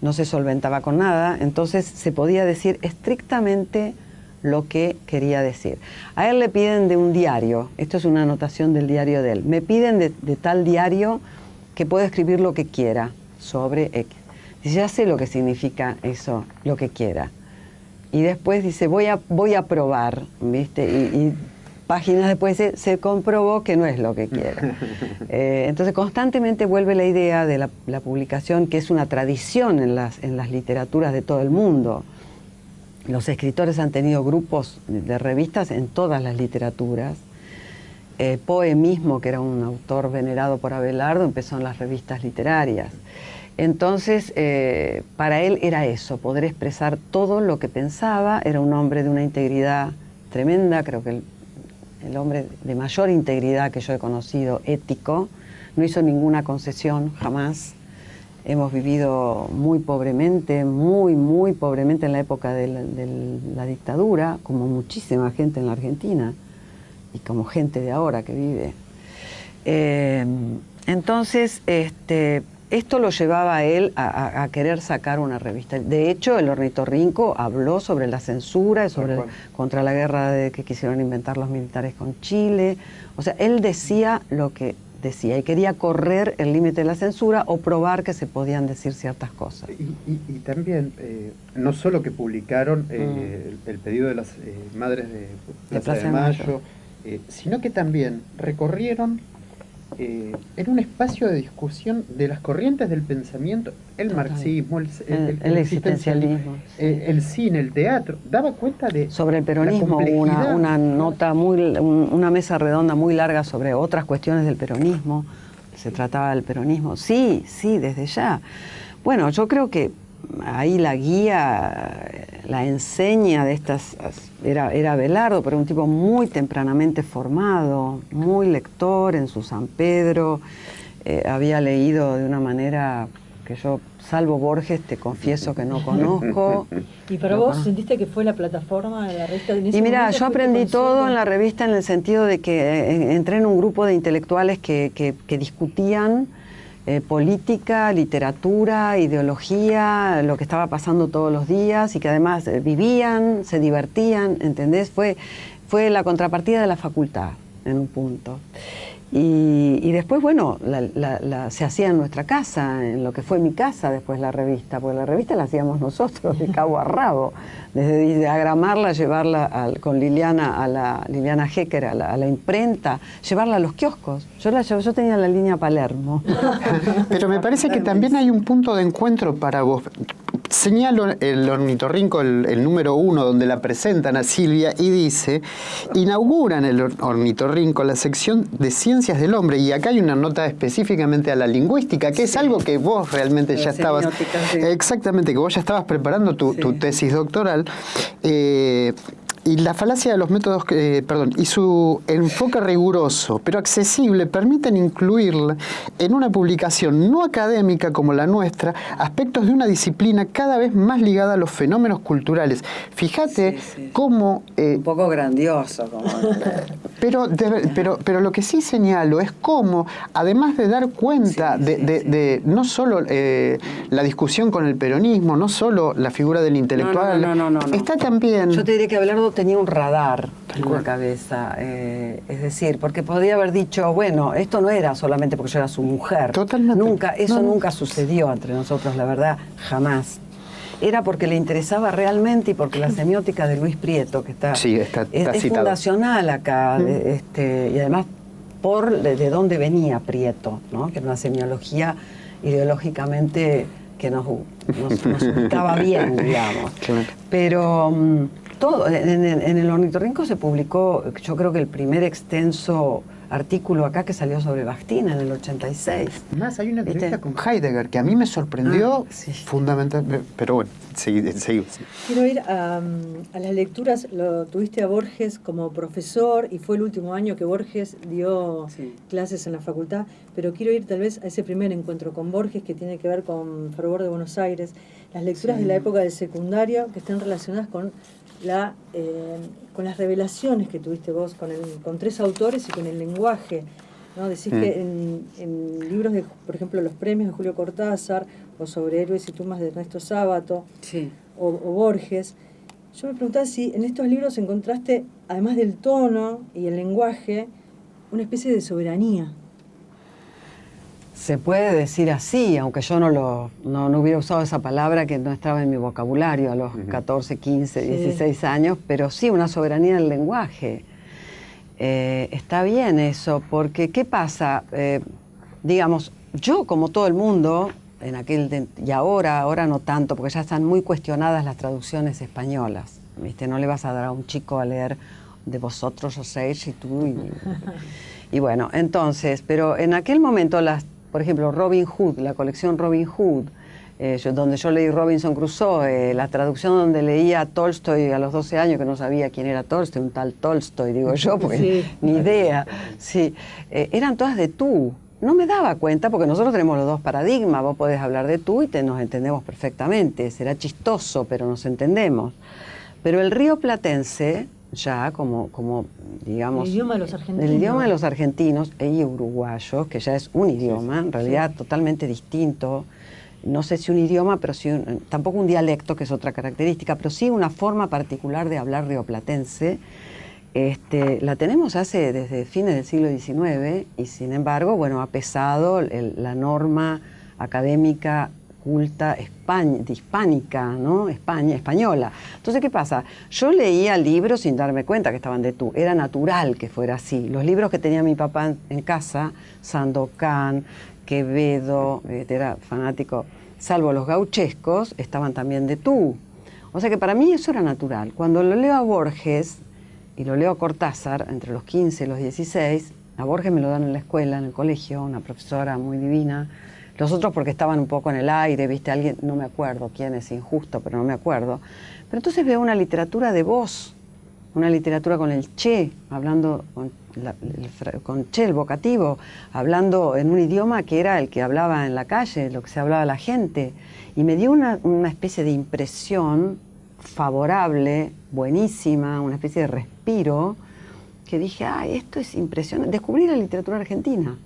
no se solventaba con nada, entonces se podía decir estrictamente lo que quería decir. A él le piden de un diario, esto es una anotación del diario de él, me piden de tal diario que pueda escribir lo que quiera sobre X. Dice, ya sé lo que significa eso, lo que quiera. Y después dice, voy a probar, ¿viste? Y páginas después se comprobó que no es lo que quiera. Entonces constantemente vuelve la idea de la publicación, que es una tradición en las literaturas de todo el mundo. Los escritores han tenido grupos de revistas en todas las literaturas. Poe mismo, que era un autor venerado por Abelardo, empezó en las revistas literarias. Entonces, para él era eso, poder expresar todo lo que pensaba. Era un hombre de una integridad tremenda, creo que el hombre de mayor integridad que yo he conocido, ético. No hizo ninguna concesión, jamás. Hemos vivido muy pobremente, muy pobremente en la época de la dictadura, como muchísima gente en la Argentina, y como gente de ahora que vive. Entonces, esto lo llevaba a él a querer sacar una revista. De hecho, el Ornitorrinco habló sobre la censura, contra la guerra que quisieron inventar los militares con Chile. O sea, él decía lo que decía y quería correr el límite de la censura o probar que se podían decir ciertas cosas. Y también, no solo que publicaron el pedido de las madres de Plaza de Mayo, sino que también recorrieron en un espacio de discusión de las corrientes del pensamiento, el marxismo, el existencialismo, el cine, el teatro, daba cuenta de... Sobre el peronismo hubo una nota una mesa redonda muy larga sobre otras cuestiones del peronismo, se trataba del peronismo, sí, desde ya. Bueno, yo creo que ahí la guía, la enseña de estas, era Abelardo, pero un tipo muy tempranamente formado, muy lector en su San Pedro, había leído de una manera que yo, salvo Borges, te confieso que no conozco. ¿Y para vos sentiste que fue la plataforma de la revista? Y mira, yo aprendí todo en la revista en el sentido de que entré en un grupo de intelectuales que discutían política, literatura, ideología, lo que estaba pasando todos los días y que además vivían, se divertían, ¿entendés? Fue la contrapartida de la facultad en un punto. Y después, bueno, se hacía en nuestra casa, en lo que fue mi casa después la revista, porque la revista la hacíamos nosotros de cabo a rabo, desde diagramarla, llevarla con Liliana, Liliana Hecker a la imprenta, llevarla a los kioscos. Yo tenía la línea Palermo. Pero me parece que también hay un punto de encuentro para vos. Señalo el Ornitorrinco, el número 1, donde la presentan a Silvia y dice, inauguran el Ornitorrinco la sección de ciencias del hombre, y acá hay una nota específicamente a la lingüística, que es algo que vos realmente ya estabas... Exactamente, que vos ya estabas preparando tu tesis doctoral. Y la falacia de los métodos, y su enfoque riguroso, pero accesible, permiten incluir en una publicación no académica como la nuestra aspectos de una disciplina cada vez más ligada a los fenómenos culturales. Fíjate cómo... un poco grandioso. Pero lo que sí señalo es cómo, además de dar cuenta de no solo la discusión con el peronismo, no solo la figura del intelectual, no. está también... Yo te diría que Abelardo tenía un radar en la cabeza, es decir, porque podía haber dicho, bueno, esto no era solamente porque yo era su mujer. Totalmente. Eso nunca sucedió entre nosotros, la verdad, jamás. Era porque le interesaba realmente y porque la semiótica de Luis Prieto, que es fundacional acá, y además de dónde venía Prieto, ¿no? Que era una semiología ideológicamente que nos ubicaba bien, digamos. Claro. Pero todo, en el Ornitorrinco se publicó, yo creo que el primer extenso artículo acá que salió sobre Bakhtin en el 86. Más hay una entrevista con Heidegger que a mí me sorprendió fundamentalmente, pero bueno, seguimos. Quiero ir a las lecturas. Lo tuviste a Borges como profesor y fue el último año que Borges dio clases en la facultad, pero quiero ir tal vez a ese primer encuentro con Borges que tiene que ver con Fervor de Buenos Aires, las lecturas de la época del secundario que están relacionadas con con las revelaciones que tuviste vos con 3 autores y con el lenguaje, ¿no? Decís que en libros de, por ejemplo, los premios de Julio Cortázar o sobre Héroes y tumbas de Ernesto Sábato o Borges, yo me preguntaba si en estos libros encontraste, además del tono y el lenguaje, una especie de soberanía. Se puede decir así, aunque yo no hubiera usado esa palabra que no estaba en mi vocabulario a los 14, 15, 16 años, pero sí una soberanía del lenguaje. Está bien eso, porque ¿qué pasa? Digamos, yo como todo el mundo, y ahora no tanto, porque ya están muy cuestionadas las traducciones españolas, ¿viste? No le vas a dar a un chico a leer de vosotros os seis y tú. Y bueno, entonces, pero en aquel momento, por ejemplo, Robin Hood, la colección Robin Hood, donde yo leí Robinson Crusoe, la traducción donde leía a Tolstoy a los 12 años, que no sabía quién era Tolstoy, un tal Tolstoy, digo yo, porque Sí. ni idea. Sí, eran todas de tú. No me daba cuenta, porque nosotros tenemos los dos paradigmas, vos podés hablar de tú y nos entendemos perfectamente, será chistoso, pero nos entendemos. Pero el río platense, ya como digamos... El idioma de los argentinos. El idioma de los argentinos y uruguayos, que ya es un idioma, en realidad totalmente distinto. No sé si un idioma, pero sí tampoco un dialecto, que es otra característica, pero sí una forma particular de hablar rioplatense. La tenemos desde fines del siglo XIX y sin embargo, bueno, ha pesado la norma académica culta hispánica, ¿no? Española. Entonces, ¿qué pasa? Yo leía libros sin darme cuenta que estaban de tú. Era natural que fuera así. Los libros que tenía mi papá en casa, Sandokan, Quevedo, era fanático, salvo los gauchescos, estaban también de tú. O sea que para mí eso era natural. Cuando lo leo a Borges y lo leo a Cortázar, entre los 15 y los 16, a Borges me lo dan en la escuela, en el colegio, una profesora muy divina. Los otros porque estaban un poco en el aire, viste, alguien, no me acuerdo quién es, injusto, pero no me acuerdo. Pero entonces veo una literatura de voz, una literatura con el che, hablando con che, el vocativo, hablando en un idioma que era el que hablaba en la calle, lo que se hablaba la gente. Y me dio una especie de impresión favorable, buenísima, una especie de respiro, que dije, ay, esto es impresionante. Descubrí la literatura argentina.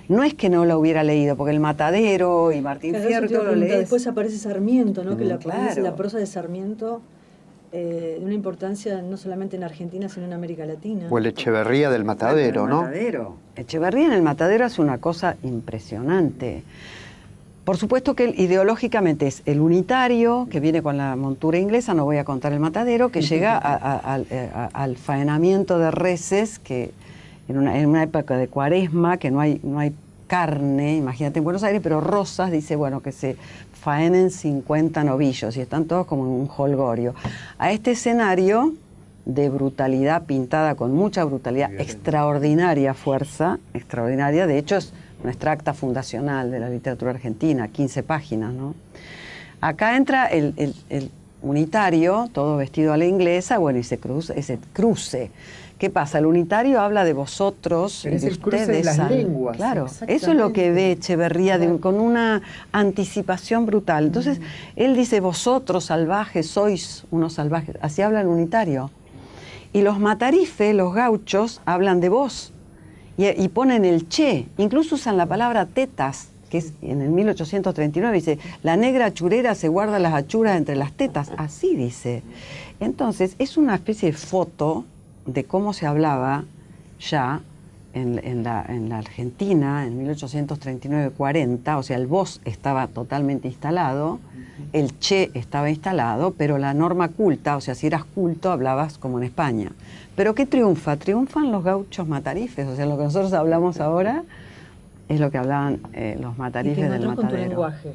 No es que no la hubiera leído, porque El Matadero y Martín Fierro, todo lo lees. Después aparece Sarmiento, ¿no? Que Claro. la prosa de Sarmiento, de una importancia no solamente en Argentina, sino en América Latina. O el Echeverría del Matadero, El ¿no? Matadero. Echeverría en El Matadero hace una cosa impresionante. Por supuesto que ideológicamente es el unitario, que viene con la montura inglesa, no voy a contar El Matadero, que llega al faenamiento de reses, que en una época de cuaresma, que no hay carne, imagínate en Buenos Aires, pero Rosas dice, bueno, que se faenen 50 novillos y están todos como en un jolgorio. A este escenario de brutalidad pintada con mucha brutalidad, extraordinaria fuerza, extraordinaria, de hecho es nuestra acta fundacional de la literatura argentina, 15 páginas, ¿no? Acá entra el unitario, todo vestido a la inglesa, bueno, y ese cruce. ¿Qué pasa? El unitario habla de vosotros, pero es de el cruce ustedes. de las lenguas. Claro, eso es lo que ve Echeverría con una anticipación brutal. Entonces, él dice, vosotros salvajes, sois unos salvajes. Así habla el unitario. Y los matarifes, los gauchos, hablan de vos. Y ponen el che. Incluso usan la palabra tetas, que es en el 1839, dice, la negra achurera se guarda las achuras entre las tetas. Así dice. Entonces, es una especie de foto de cómo se hablaba ya en la Argentina en 1839-40, o sea, el vos estaba totalmente instalado, el che estaba instalado, pero la norma culta, o sea, si eras culto hablabas como en España. Pero ¿qué triunfa? Triunfan los gauchos matarifes, o sea, lo que nosotros hablamos ahora es lo que hablaban los matarifes del Matadero. Con tu lenguaje.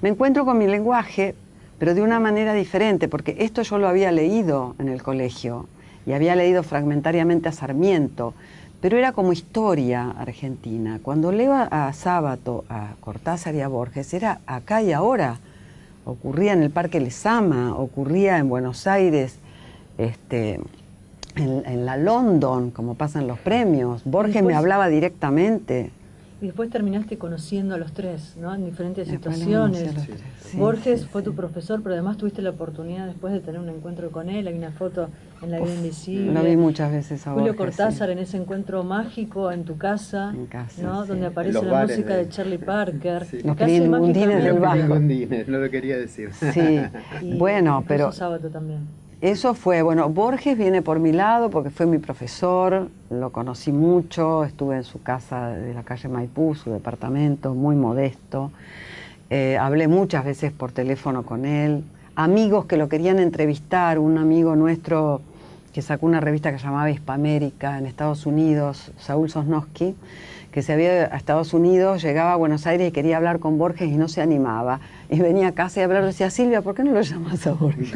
Me encuentro con mi lenguaje, pero de una manera diferente, porque esto yo lo había leído en el colegio, y había leído fragmentariamente a Sarmiento, pero era como historia argentina. Cuando leo a Sábato, a Cortázar y a Borges, era acá y ahora. Ocurría en el Parque Lezama, ocurría en Buenos Aires, en la London, como pasan los premios. Borges me hablaba directamente. Y después terminaste conociendo a los tres, ¿no? En diferentes Después situaciones. sí, Borges sí, fue sí. tu profesor, pero además tuviste la oportunidad después de tener un encuentro con él. Hay una foto en La Vida Invisible. Lo vi muchas veces a Julio Borges, Cortázar sí. en ese encuentro mágico en tu casa, En casa, ¿no? sí. Donde aparece Los la bares música de- de Charlie Parker. Sí. Los Casi Pirindines del mágicamente. bajo. No lo quería decir. Sí, Y bueno, pero incluso Sábato también. eso fue, bueno, Borges viene por mi lado porque fue mi profesor, lo conocí mucho, estuve en su casa de la calle Maipú, su departamento, muy modesto. Hablé muchas veces por teléfono con él. Amigos que lo querían entrevistar, un amigo nuestro que sacó una revista que se llamaba Hispamérica en Estados Unidos, Saúl Sosnowski, que se había ido a Estados Unidos, llegaba a Buenos Aires y quería hablar con Borges y no se animaba. Y venía a casa y hablaba, decía, Silvia, ¿por qué no lo llamas a Borges?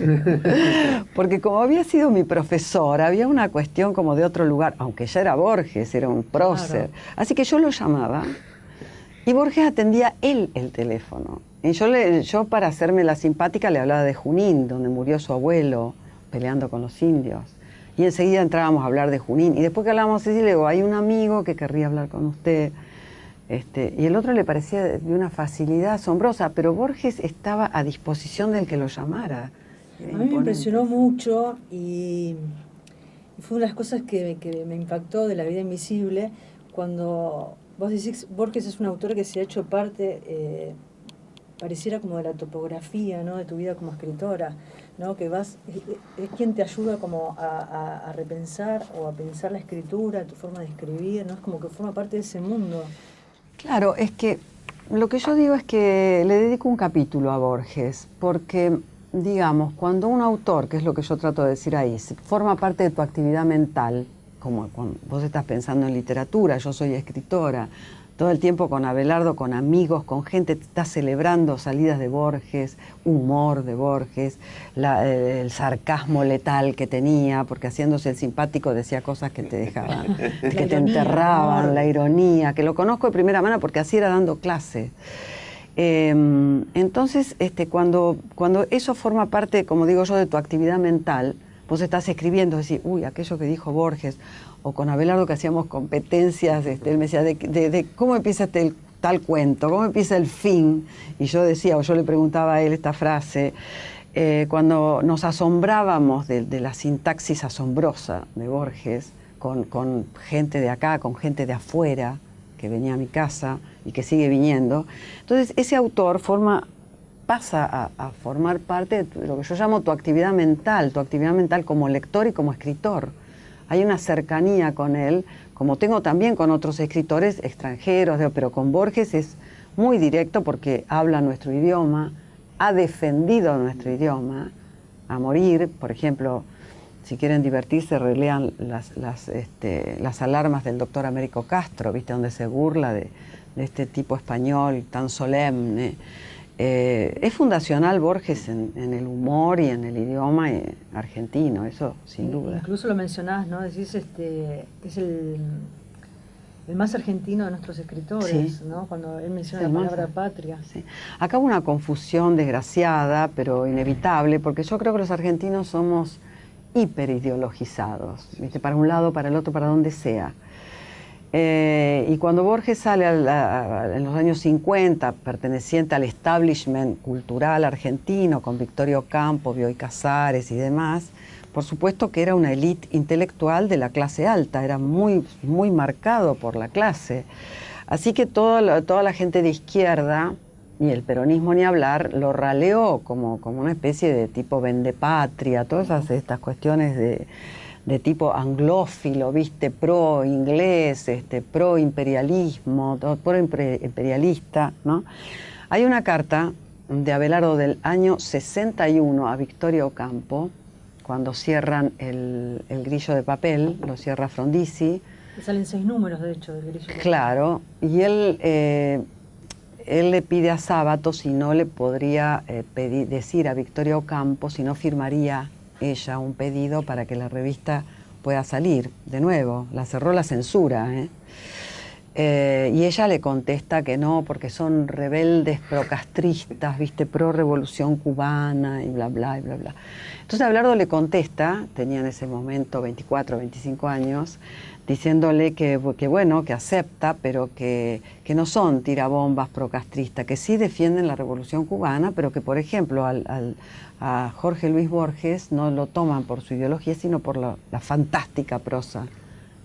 Porque como había sido mi profesor, había una cuestión como de otro lugar, aunque ya era Borges, era un prócer. Claro. Así que yo lo llamaba y Borges atendía él el teléfono. Y yo para hacerme la simpática le hablaba de Junín, donde murió su abuelo peleando con los indios. Y enseguida entrábamos a hablar de Junín. Y después que hablábamos así, le digo, hay un amigo que querría hablar con usted. Y el otro le parecía de una facilidad asombrosa, pero Borges estaba a disposición del que lo llamara. A mí me impresionó mucho y fue una de las cosas que me impactó de La vida invisible, cuando vos decís, Borges es un autor que se ha hecho parte, pareciera como de la topografía, ¿no?, de tu vida como escritora, ¿no?, que es quien te ayuda como a repensar o a pensar la escritura, tu forma de escribir, ¿no? Es como que forma parte de ese mundo. Claro, es que lo que yo digo es que le dedico un capítulo a Borges, porque, digamos, cuando un autor, que es lo que yo trato de decir ahí, forma parte de tu actividad mental, como cuando vos estás pensando en literatura, yo soy escritora, todo el tiempo con Abelardo, con amigos, con gente, estás celebrando salidas de Borges, humor de Borges, el sarcasmo letal que tenía, porque haciéndose el simpático decía cosas que te dejaban, que te enterraban, la ironía, que lo conozco de primera mano porque así era dando clase. Entonces, cuando eso forma parte, como digo yo, de tu actividad mental, vos estás escribiendo, decís, uy, aquello que dijo Borges, o con Abelardo que hacíamos competencias, él me decía, de cómo empieza tal cuento, cómo empieza el fin, y yo decía, o yo le preguntaba a él esta frase, cuando nos asombrábamos de la sintaxis asombrosa de Borges, con gente de acá, con gente de afuera, que venía a mi casa y que sigue viniendo, entonces ese autor pasa a formar parte de lo que yo llamo tu actividad mental como lector y como escritor. Hay una cercanía con él, como tengo también con otros escritores extranjeros, pero con Borges es muy directo porque habla nuestro idioma, ha defendido nuestro idioma a morir. Por ejemplo, si quieren divertirse, relean las alarmas del doctor Américo Castro, ¿viste? Donde se burla de este tipo español tan solemne. Es fundacional Borges en el humor y en el idioma argentino, eso sin duda. Incluso lo mencionás, ¿no? Decís es el más argentino de nuestros escritores, sí, ¿no? Cuando él menciona la palabra patria. Sí. Acá hubo una confusión desgraciada, pero inevitable, porque yo creo que los argentinos somos hiperideologizados, ¿viste? Para un lado, para el otro, para donde sea. Y cuando Borges sale en los años 50, perteneciente al establishment cultural argentino, con Victorio Ocampo, Bioy Casares y demás, por supuesto que era una élite intelectual de la clase alta, era muy, muy marcado por la clase. Así que toda la gente de izquierda, y el peronismo ni hablar, lo raleó como una especie de tipo vendepatria, todas estas cuestiones de tipo anglófilo, ¿viste? Pro-inglés, pro-imperialismo, pro-imperialista, ¿no? Hay una carta de Abelardo del año 61 a Victorio Ocampo, cuando cierran el Grillo de Papel, lo cierra Frondizi. Salen 6 números, de hecho, del Grillo de Papel. Claro, y él le pide a Sábato si no le podría decir a Victoria Ocampo si no firmaría ella un pedido para que la revista pueda salir. De nuevo, la cerró la censura, y ella le contesta que no, porque son rebeldes procastristas, ¿viste? Pro revolución cubana y bla, bla, y bla, bla. Entonces Abelardo le contesta, tenía en ese momento 24, 25 años, diciéndole que bueno, que acepta, pero que no son tirabombas procastristas, que sí defienden la revolución cubana, pero que, por ejemplo, a Jorge Luis Borges no lo toman por su ideología, sino por la fantástica prosa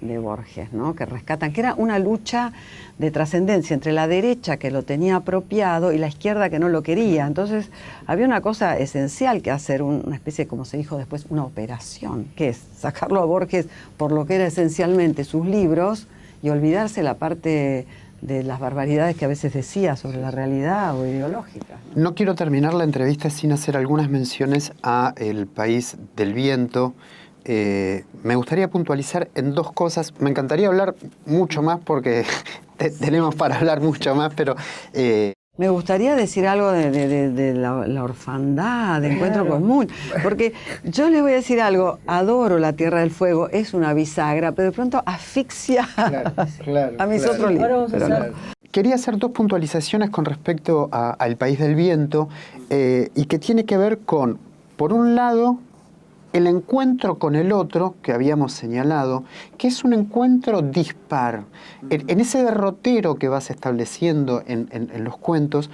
de Borges, ¿no? Que rescatan, que era una lucha de trascendencia entre la derecha que lo tenía apropiado y la izquierda que no lo quería. Entonces había una cosa esencial que hacer, una especie, como se dijo después, una operación, que es sacarlo a Borges por lo que era esencialmente sus libros y olvidarse la parte de las barbaridades que a veces decía sobre la realidad o ideológica. No quiero terminar la entrevista sin hacer algunas menciones a El País del Viento, me gustaría puntualizar en dos cosas. Me encantaría hablar mucho más porque tenemos para hablar mucho más, pero... Me gustaría decir algo de la orfandad, de Encuentro Común, porque yo les voy a decir algo, adoro La Tierra del Fuego, es una bisagra, pero de pronto asfixia a mis otros libros. Quería hacer dos puntualizaciones con respecto a El País del Viento, y que tiene que ver con, por un lado, el encuentro con el otro que habíamos señalado, que es un encuentro dispar. En ese derrotero que vas estableciendo en los cuentos,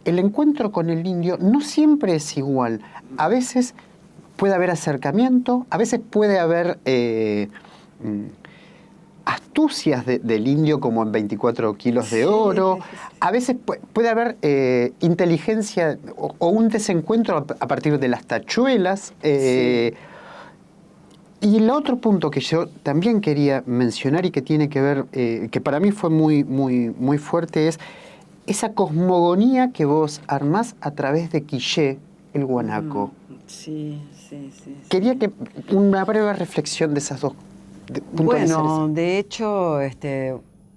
el encuentro con el indio no siempre es igual. A veces puede haber acercamiento, a veces puede haber astucias del indio como en 24 kilos de oro, a veces puede haber inteligencia o un desencuentro a partir de las tachuelas. Y el otro punto que yo también quería mencionar y que tiene que ver, que para mí fue muy fuerte, es esa cosmogonía que vos armás a través de Quillé, el guanaco. Sí. Quería que una breve reflexión de esas dos puntualizaciones. Bueno, de hecho,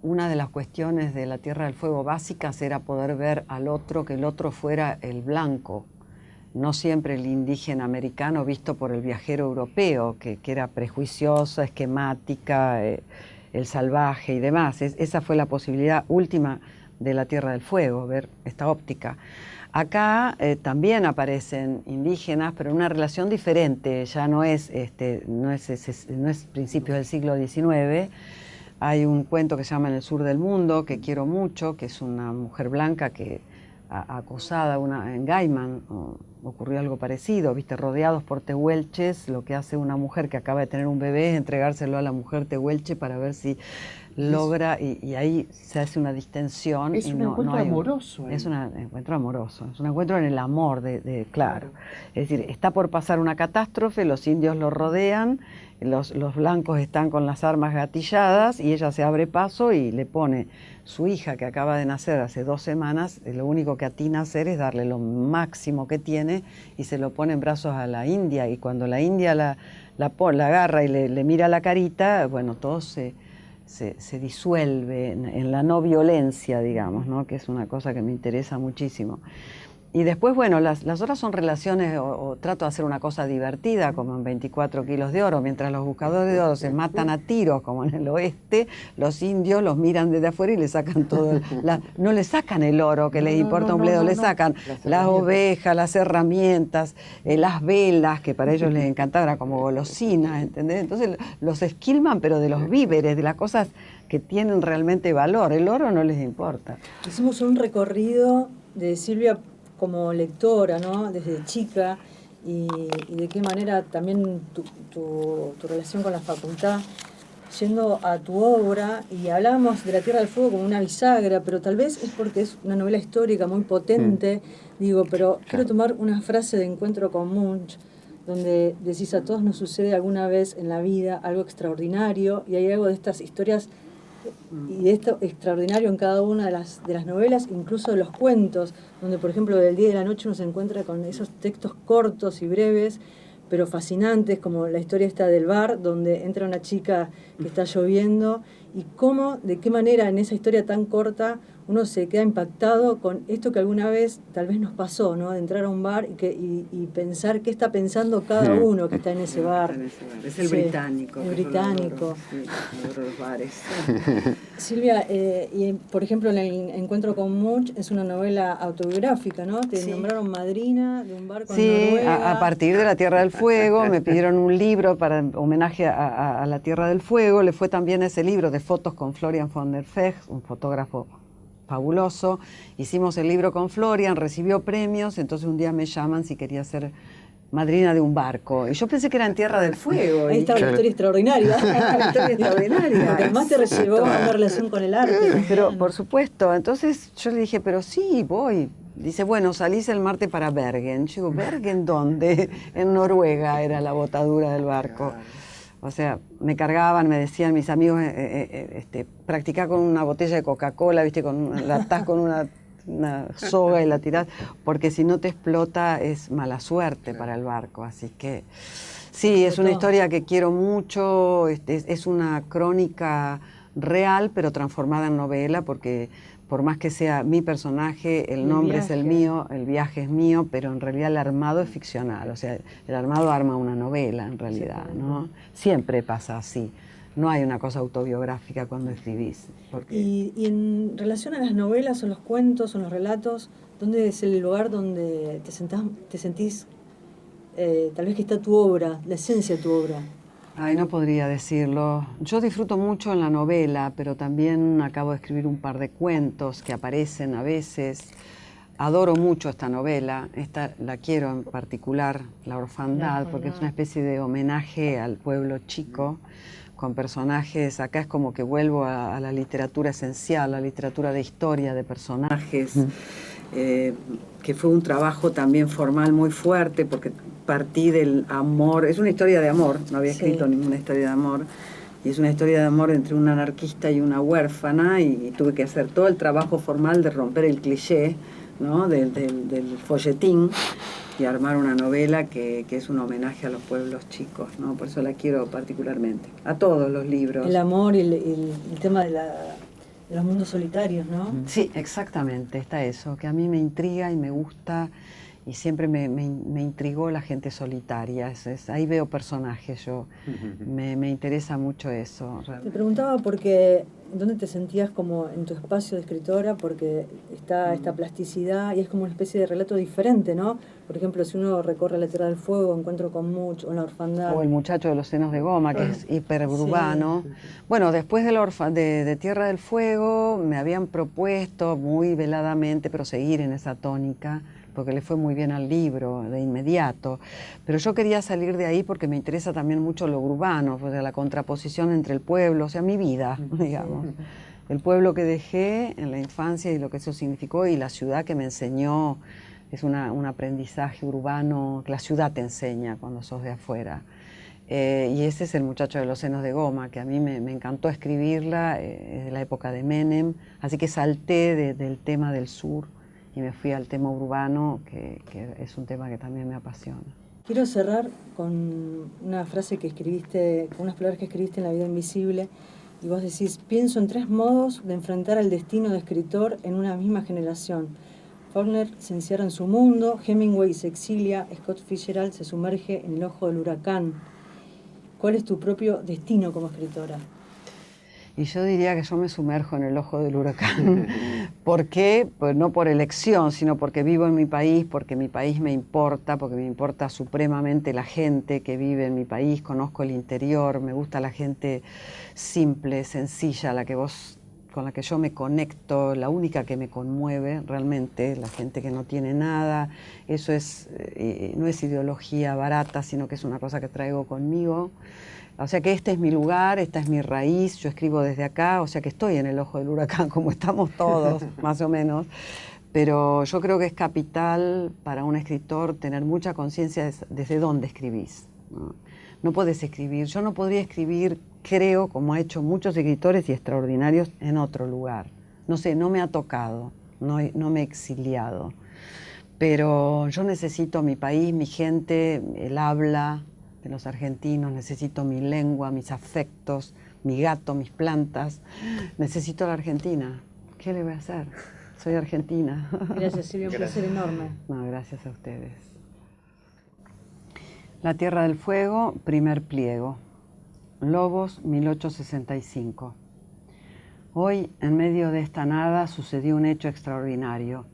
una de las cuestiones de La Tierra del Fuego básicas era poder ver al otro, que el otro fuera el blanco, no siempre el indígena americano visto por el viajero europeo, que era prejuiciosa, esquemática, el salvaje y demás. Esa fue la posibilidad última de La Tierra del Fuego, ver esta óptica. Acá también aparecen indígenas, pero en una relación diferente, ya no es principios del siglo XIX. Hay un cuento que se llama En el sur del mundo, que quiero mucho, que es una mujer blanca que acosada en Gaiman, ocurrió algo parecido, viste, rodeados por tehuelches, lo que hace una mujer que acaba de tener un bebé es entregárselo a la mujer tehuelche para ver si logra, y ahí se hace una distensión. Es un encuentro amoroso. Es un encuentro amoroso, es un encuentro en el amor, claro. Es decir, está por pasar una catástrofe, los indios lo rodean, los blancos están con las armas gatilladas y ella se abre paso y le pone su hija que acaba de nacer hace 2 semanas, lo único que atina a hacer es darle lo máximo que tiene y se lo pone en brazos a la india, y cuando la india la agarra y le mira la carita, bueno, todo se disuelve en la no violencia, digamos, ¿no? Que es una cosa que me interesa muchísimo. Y después, bueno, las otras son relaciones, o trato de hacer una cosa divertida, como en 24 kilos de oro, mientras los buscadores de oro se matan a tiros, como en el oeste, los indios los miran desde afuera y le sacan todo, no le sacan el oro, que les importa un bledo, le sacan las ovejas, las herramientas, las velas, que para ellos les encantaba, era como golosinas, ¿entendés? Entonces los esquilman, pero de los víveres, de las cosas que tienen realmente valor, el oro no les importa. Hicimos un recorrido de Silvia como lectora, ¿no? Desde chica, y de qué manera también tu relación con la facultad, yendo a tu obra, y hablábamos de La Tierra del Fuego como una bisagra, pero tal vez es porque es una novela histórica muy potente, pero quiero tomar una frase de Encuentro con Munch, donde decís: a todos nos sucede alguna vez en la vida algo extraordinario, y hay algo de estas historias y de esto extraordinario en cada una de las novelas, incluso de los cuentos, donde por ejemplo del día y de la noche uno se encuentra con esos textos cortos y breves, pero fascinantes, como la historia esta del bar, donde entra una chica que está lloviendo, y cómo, de qué manera en esa historia tan corta uno se queda impactado con esto que alguna vez tal vez nos pasó, ¿no? De entrar a un bar y pensar qué está pensando cada uno que está en ese bar. Es el británico. El británico. Adoro los bares. Silvia, y por ejemplo en el Encuentro con Munch es una novela autobiográfica, ¿no? Te nombraron madrina de un barco en Noruega. A partir de La Tierra del Fuego me pidieron un libro para homenaje a La Tierra del Fuego. Le fue también ese libro de fotos con Florian von der Fecht, un fotógrafo fabuloso. Hicimos el libro con Florian, recibió premios, entonces un día me llaman si quería ser madrina de un barco. Y yo pensé que era en Tierra del Fuego. Ahí estaba la historia extraordinaria. La historia extraordinaria. Porque además te llevó a una relación con el arte. Pero, por supuesto, entonces yo le dije, pero sí, voy. Dice, bueno, salís el martes para Bergen. Yo digo, ¿Bergen dónde? En Noruega era la botadura del barco. O sea, me cargaban, me decían mis amigos, practicá con una botella de Coca-Cola, ¿viste? La atás con una una soga y la tirás, porque si no te explota es mala suerte para el barco. Así que sí, es una historia que quiero mucho, es una crónica real, pero transformada en novela, porque por más que sea mi personaje, el nombre es el mío, el viaje es mío, pero en realidad el armado es ficcional. O sea, el armado arma una novela, en realidad, ¿no? Siempre pasa así. No hay una cosa autobiográfica cuando escribís. Porque... Y en relación a las novelas o los cuentos o los relatos, ¿dónde es el lugar donde te sentís, tal vez que está tu obra, la esencia de tu obra? Ay, no podría decirlo. Yo disfruto mucho en la novela, pero también acabo de escribir un par de cuentos que aparecen a veces. Adoro mucho esta novela, esta la quiero en particular, La Orfandad, porque es una especie de homenaje al pueblo chico, con personajes. Acá es como que vuelvo a la literatura esencial, la literatura de historia, de personajes, que fue un trabajo también formal muy fuerte, porque partí del amor. Es una historia de amor, no había escrito ninguna historia de amor, y es una historia de amor entre un anarquista y una huérfana, y tuve que hacer todo el trabajo formal de romper el cliché, ¿no? del folletín, y armar una novela que es un homenaje a los pueblos chicos, ¿no? Por eso la quiero particularmente. A todos los libros. El amor y el tema de los mundos solitarios, ¿no? Sí, exactamente, está eso, que a mí me intriga y me gusta, y siempre me intrigó la gente solitaria. Ahí veo personajes yo, me interesa mucho eso. Te preguntaba porque ¿dónde te sentías como en tu espacio de escritora? Porque está esta plasticidad y es como una especie de relato diferente, ¿no? Por ejemplo, si uno recorre La Tierra del Fuego, Encuentro con Much o La Orfandad. O El muchacho de los senos de goma, que es hiperurbano. Sí. Bueno, después de Tierra del Fuego me habían propuesto muy veladamente, pero seguir en esa tónica, porque le fue muy bien al libro de inmediato. Pero yo quería salir de ahí porque me interesa también mucho lo urbano, o sea, la contraposición entre el pueblo, o sea, mi vida, digamos. El pueblo que dejé en la infancia y lo que eso significó, y la ciudad que me enseñó. Es un aprendizaje urbano que la ciudad te enseña cuando sos de afuera. Y ese es El muchacho de los senos de goma, que a mí me encantó escribirla, es de la época de Menem, así que salté del tema del sur y me fui al tema urbano, que es un tema que también me apasiona. Quiero cerrar con una frase que escribiste, con unas palabras que escribiste en La vida invisible, y vos decís: pienso en 3 modos de enfrentar el destino de escritor en una misma generación. Faulkner se encierra en su mundo, Hemingway se exilia, Scott Fitzgerald se sumerge en el ojo del huracán. ¿Cuál es tu propio destino como escritora? Y yo diría que yo me sumerjo en el ojo del huracán. ¿Por qué? Pues no por elección, sino porque vivo en mi país, porque mi país me importa, porque me importa supremamente la gente que vive en mi país, conozco el interior, me gusta la gente simple, sencilla, con la que yo me conecto, la única que me conmueve realmente, la gente que no tiene nada. Eso no es ideología barata, sino que es una cosa que traigo conmigo. O sea que este es mi lugar, esta es mi raíz, yo escribo desde acá, o sea que estoy en el ojo del huracán, como estamos todos, más o menos. Pero yo creo que es capital para un escritor tener mucha conciencia desde dónde escribís, ¿no? No podés escribir, yo no podría escribir, creo, como ha hecho muchos escritores y extraordinarios, en otro lugar. No sé, no me ha tocado, no me he exiliado. Pero yo necesito mi país, mi gente, el habla de los argentinos, necesito mi lengua, mis afectos, mi gato, mis plantas. Necesito la Argentina. ¿Qué le voy a hacer? Soy argentina. Gracias, Silvia, un placer enorme. No, gracias a ustedes. La Tierra del Fuego, primer pliego. Lobos, 1865. Hoy, en medio de esta nada, sucedió un hecho extraordinario.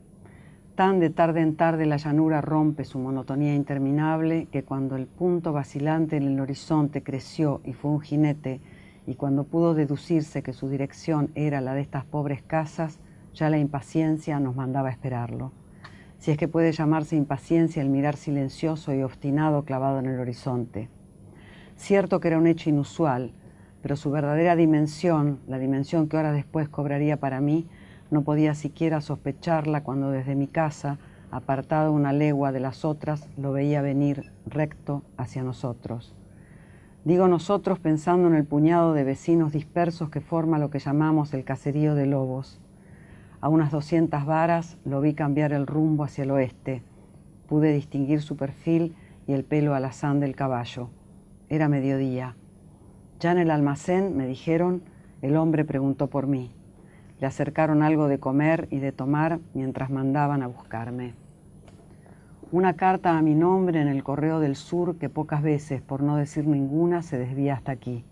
Tan de tarde en tarde la llanura rompe su monotonía interminable que cuando el punto vacilante en el horizonte creció y fue un jinete, y cuando pudo deducirse que su dirección era la de estas pobres casas, ya la impaciencia nos mandaba esperarlo. Si es que puede llamarse impaciencia el mirar silencioso y obstinado clavado en el horizonte. Cierto que era un hecho inusual, pero su verdadera dimensión, la dimensión que horas después cobraría para mí, no podía siquiera sospecharla cuando desde mi casa, apartado una legua de las otras, lo veía venir recto hacia nosotros. Digo nosotros pensando en el puñado de vecinos dispersos que forma lo que llamamos el caserío de Lobos. A unas 200 varas lo vi cambiar el rumbo hacia el oeste. Pude distinguir su perfil y el pelo alazán del caballo. Era mediodía. Ya en el almacén, me dijeron, el hombre preguntó por mí. Le acercaron algo de comer y de tomar mientras mandaban a buscarme. Una carta a mi nombre en el Correo del Sur que pocas veces, por no decir ninguna, se desvía hasta aquí.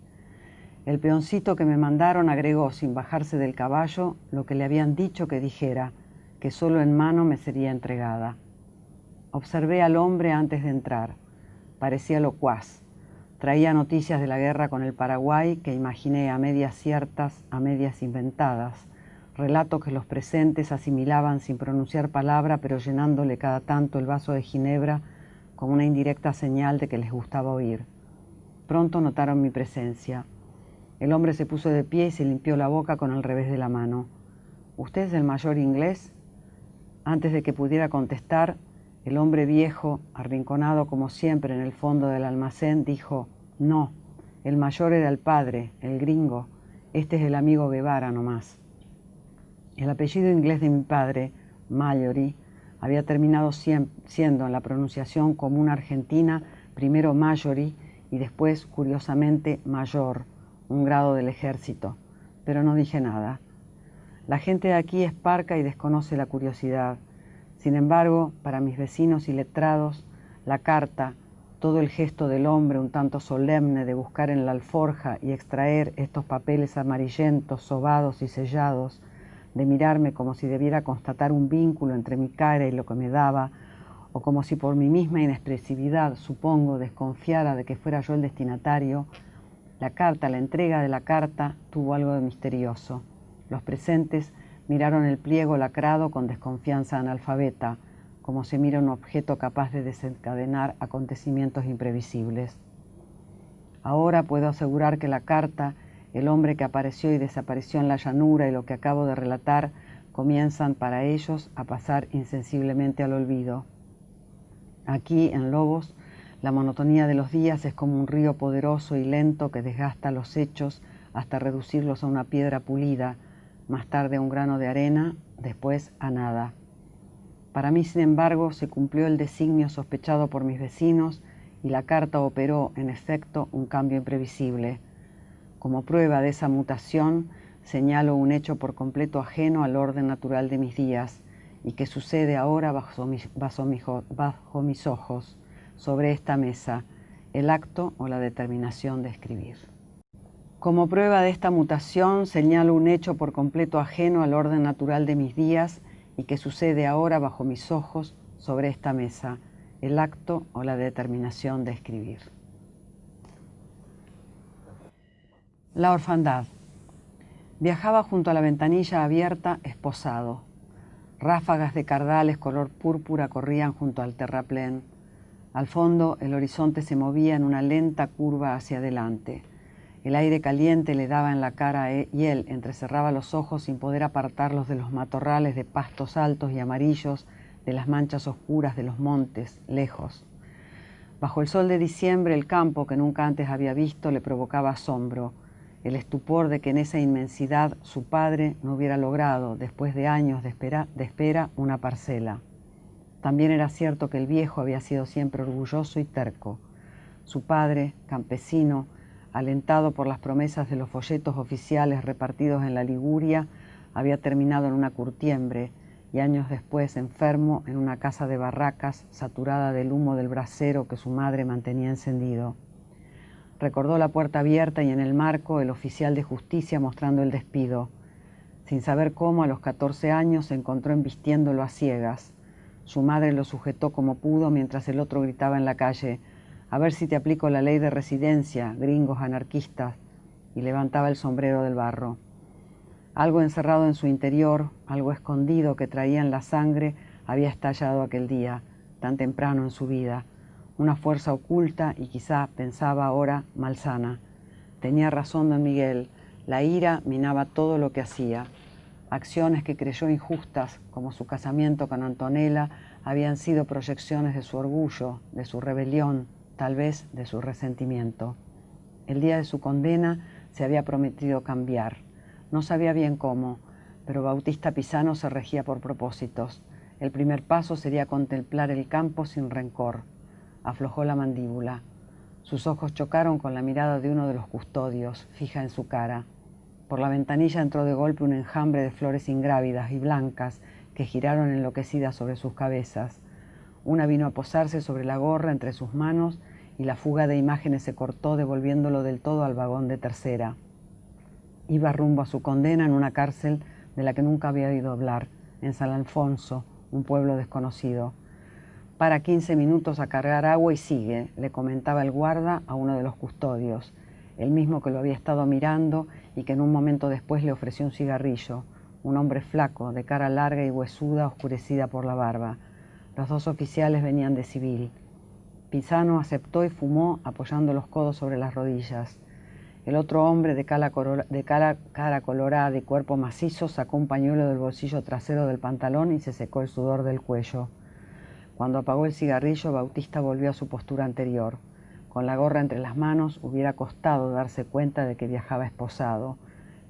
El peoncito que me mandaron agregó, sin bajarse del caballo, lo que le habían dicho que dijera, que solo en mano me sería entregada. Observé al hombre antes de entrar. Parecía locuaz. Traía noticias de la guerra con el Paraguay que imaginé a medias ciertas, a medias inventadas. Relatos que los presentes asimilaban sin pronunciar palabra, pero llenándole cada tanto el vaso de ginebra como una indirecta señal de que les gustaba oír. Pronto notaron mi presencia. El hombre se puso de pie y se limpió la boca con el revés de la mano. ¿Usted es el mayor inglés? Antes de que pudiera contestar, el hombre viejo, arrinconado como siempre en el fondo del almacén, dijo, no, el mayor era el padre, el gringo, este es el amigo Guevara nomás. El apellido inglés de mi padre, Mallory, había terminado siendo en la pronunciación común argentina primero Mallory y después, curiosamente, Mayor, un grado del ejército, pero no dije nada. La gente de aquí es parca y desconoce la curiosidad. Sin embargo, para mis vecinos y letrados, la carta, todo el gesto del hombre un tanto solemne de buscar en la alforja y extraer estos papeles amarillentos, sobados y sellados, de mirarme como si debiera constatar un vínculo entre mi cara y lo que me daba, o como si por mi misma inexpresividad, supongo, desconfiara de que fuera yo el destinatario, la entrega de la carta tuvo algo de misterioso. Los presentes miraron el pliego lacrado con desconfianza analfabeta, como se mira un objeto capaz de desencadenar acontecimientos imprevisibles. Ahora puedo asegurar que la carta, el hombre que apareció y desapareció en la llanura y lo que acabo de relatar comienzan para ellos a pasar insensiblemente al olvido. Aquí, en Lobos, la monotonía de los días es como un río poderoso y lento que desgasta los hechos hasta reducirlos a una piedra pulida, más tarde a un grano de arena, después a nada. Para mí, sin embargo, se cumplió el designio sospechado por mis vecinos y la carta operó, en efecto, un cambio imprevisible. Como prueba de esa mutación, señalo un hecho por completo ajeno al orden natural de mis días y que sucede ahora bajo mis ojos, sobre esta mesa, el acto o la determinación de escribir. Como prueba de esta mutación, señalo un hecho por completo ajeno al orden natural de mis días y que sucede ahora bajo mis ojos, sobre esta mesa, el acto o la determinación de escribir. La orfandad. Viajaba junto a la ventanilla abierta, esposado. Ráfagas de cardales color púrpura corrían junto al terraplén. Al fondo, el horizonte se movía en una lenta curva hacia adelante. El aire caliente le daba en la cara y él entrecerraba los ojos sin poder apartarlos de los matorrales de pastos altos y amarillos, de las manchas oscuras de los montes, lejos. Bajo el sol de diciembre, el campo que nunca antes había visto le provocaba asombro, el estupor de que en esa inmensidad su padre no hubiera logrado, después de años de espera, una parcela. También era cierto que el viejo había sido siempre orgulloso y terco. Su padre, campesino, alentado por las promesas de los folletos oficiales repartidos en la Liguria, había terminado en una curtiembre y años después enfermo en una casa de barracas saturada del humo del brasero que su madre mantenía encendido. Recordó la puerta abierta y en el marco el oficial de justicia mostrando el despido. Sin saber cómo, a los 14 años se encontró embistiéndolo a ciegas. Su madre lo sujetó como pudo mientras el otro gritaba en la calle: «A ver si te aplico la ley de residencia, gringos anarquistas», y levantaba el sombrero del barro. Algo encerrado en su interior, algo escondido que traía en la sangre, había estallado aquel día, tan temprano en su vida. Una fuerza oculta y quizá, pensaba ahora, malsana. Tenía razón don Miguel, la ira minaba todo lo que hacía. Acciones que creyó injustas, como su casamiento con Antonella, habían sido proyecciones de su orgullo, de su rebelión, tal vez de su resentimiento. El día de su condena se había prometido cambiar. No sabía bien cómo. pero Bautista Pisano se regía por propósitos. El primer paso sería contemplar el campo sin rencor. Aflojó la mandíbula. Sus ojos chocaron con la mirada de uno de los custodios, fija en su cara. Por la ventanilla entró de golpe un enjambre de flores ingrávidas y blancas que giraron enloquecidas sobre sus cabezas. Una vino a posarse sobre la gorra entre sus manos y la fuga de imágenes se cortó, devolviéndolo del todo al vagón de tercera. Iba rumbo a su condena en una cárcel de la que nunca había oído hablar, en San Alfonso, un pueblo desconocido. Para 15 minutos a cargar agua y sigue, le comentaba el guarda a uno de los custodios, el mismo que lo había estado mirando y que en un momento después le ofreció un cigarrillo, un hombre flaco, de cara larga y huesuda, oscurecida por la barba. Los dos oficiales venían de civil. Pisano aceptó y fumó, apoyando los codos sobre las rodillas. El otro hombre, de cara colorada y cuerpo macizo, sacó un pañuelo del bolsillo trasero del pantalón y se secó el sudor del cuello. Cuando apagó el cigarrillo, Bautista volvió a su postura anterior. Con la gorra entre las manos, hubiera costado darse cuenta de que viajaba esposado,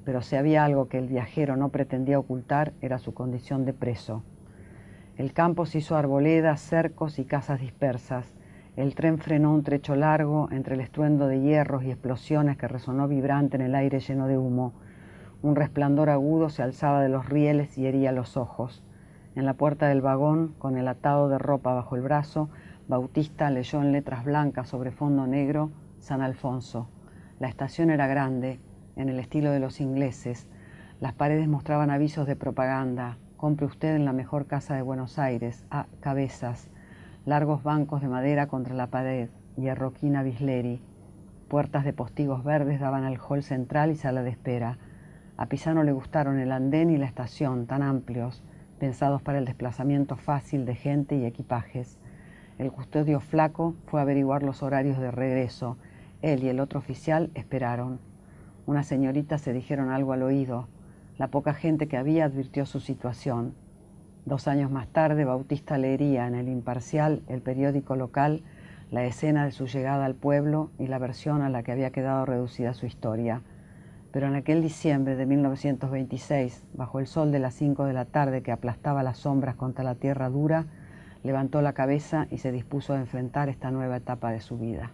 pero si había algo que el viajero no pretendía ocultar, era su condición de preso. El campo se hizo arboledas, cercos y casas dispersas. El tren frenó un trecho largo entre el estruendo de hierros y explosiones que resonó vibrante en el aire lleno de humo. Un resplandor agudo se alzaba de los rieles y hería los ojos. En la puerta del vagón, con el atado de ropa bajo el brazo, Bautista leyó en letras blancas sobre fondo negro San Alfonso. La estación era grande, en el estilo de los ingleses. Las paredes mostraban avisos de propaganda. Compre usted en la mejor casa de Buenos Aires. A Cabezas. Largos bancos de madera contra la pared. Hierroquina Bisleri. Puertas de postigos verdes daban al hall central y sala de espera. A Pisano le gustaron el andén y la estación, tan amplios, pensados para el desplazamiento fácil de gente y equipajes. El custodio flaco fue a averiguar los horarios de regreso. Él y el otro oficial esperaron. Unas señoritas se dijeron algo al oído. La poca gente que había advirtió su situación. 2 años más tarde, Bautista leería en El Imparcial, el periódico local, la escena de su llegada al pueblo y la versión a la que había quedado reducida su historia. Pero en aquel diciembre de 1926, bajo el sol de las 5 de la tarde que aplastaba las sombras contra la tierra dura, levantó la cabeza y se dispuso a enfrentar esta nueva etapa de su vida.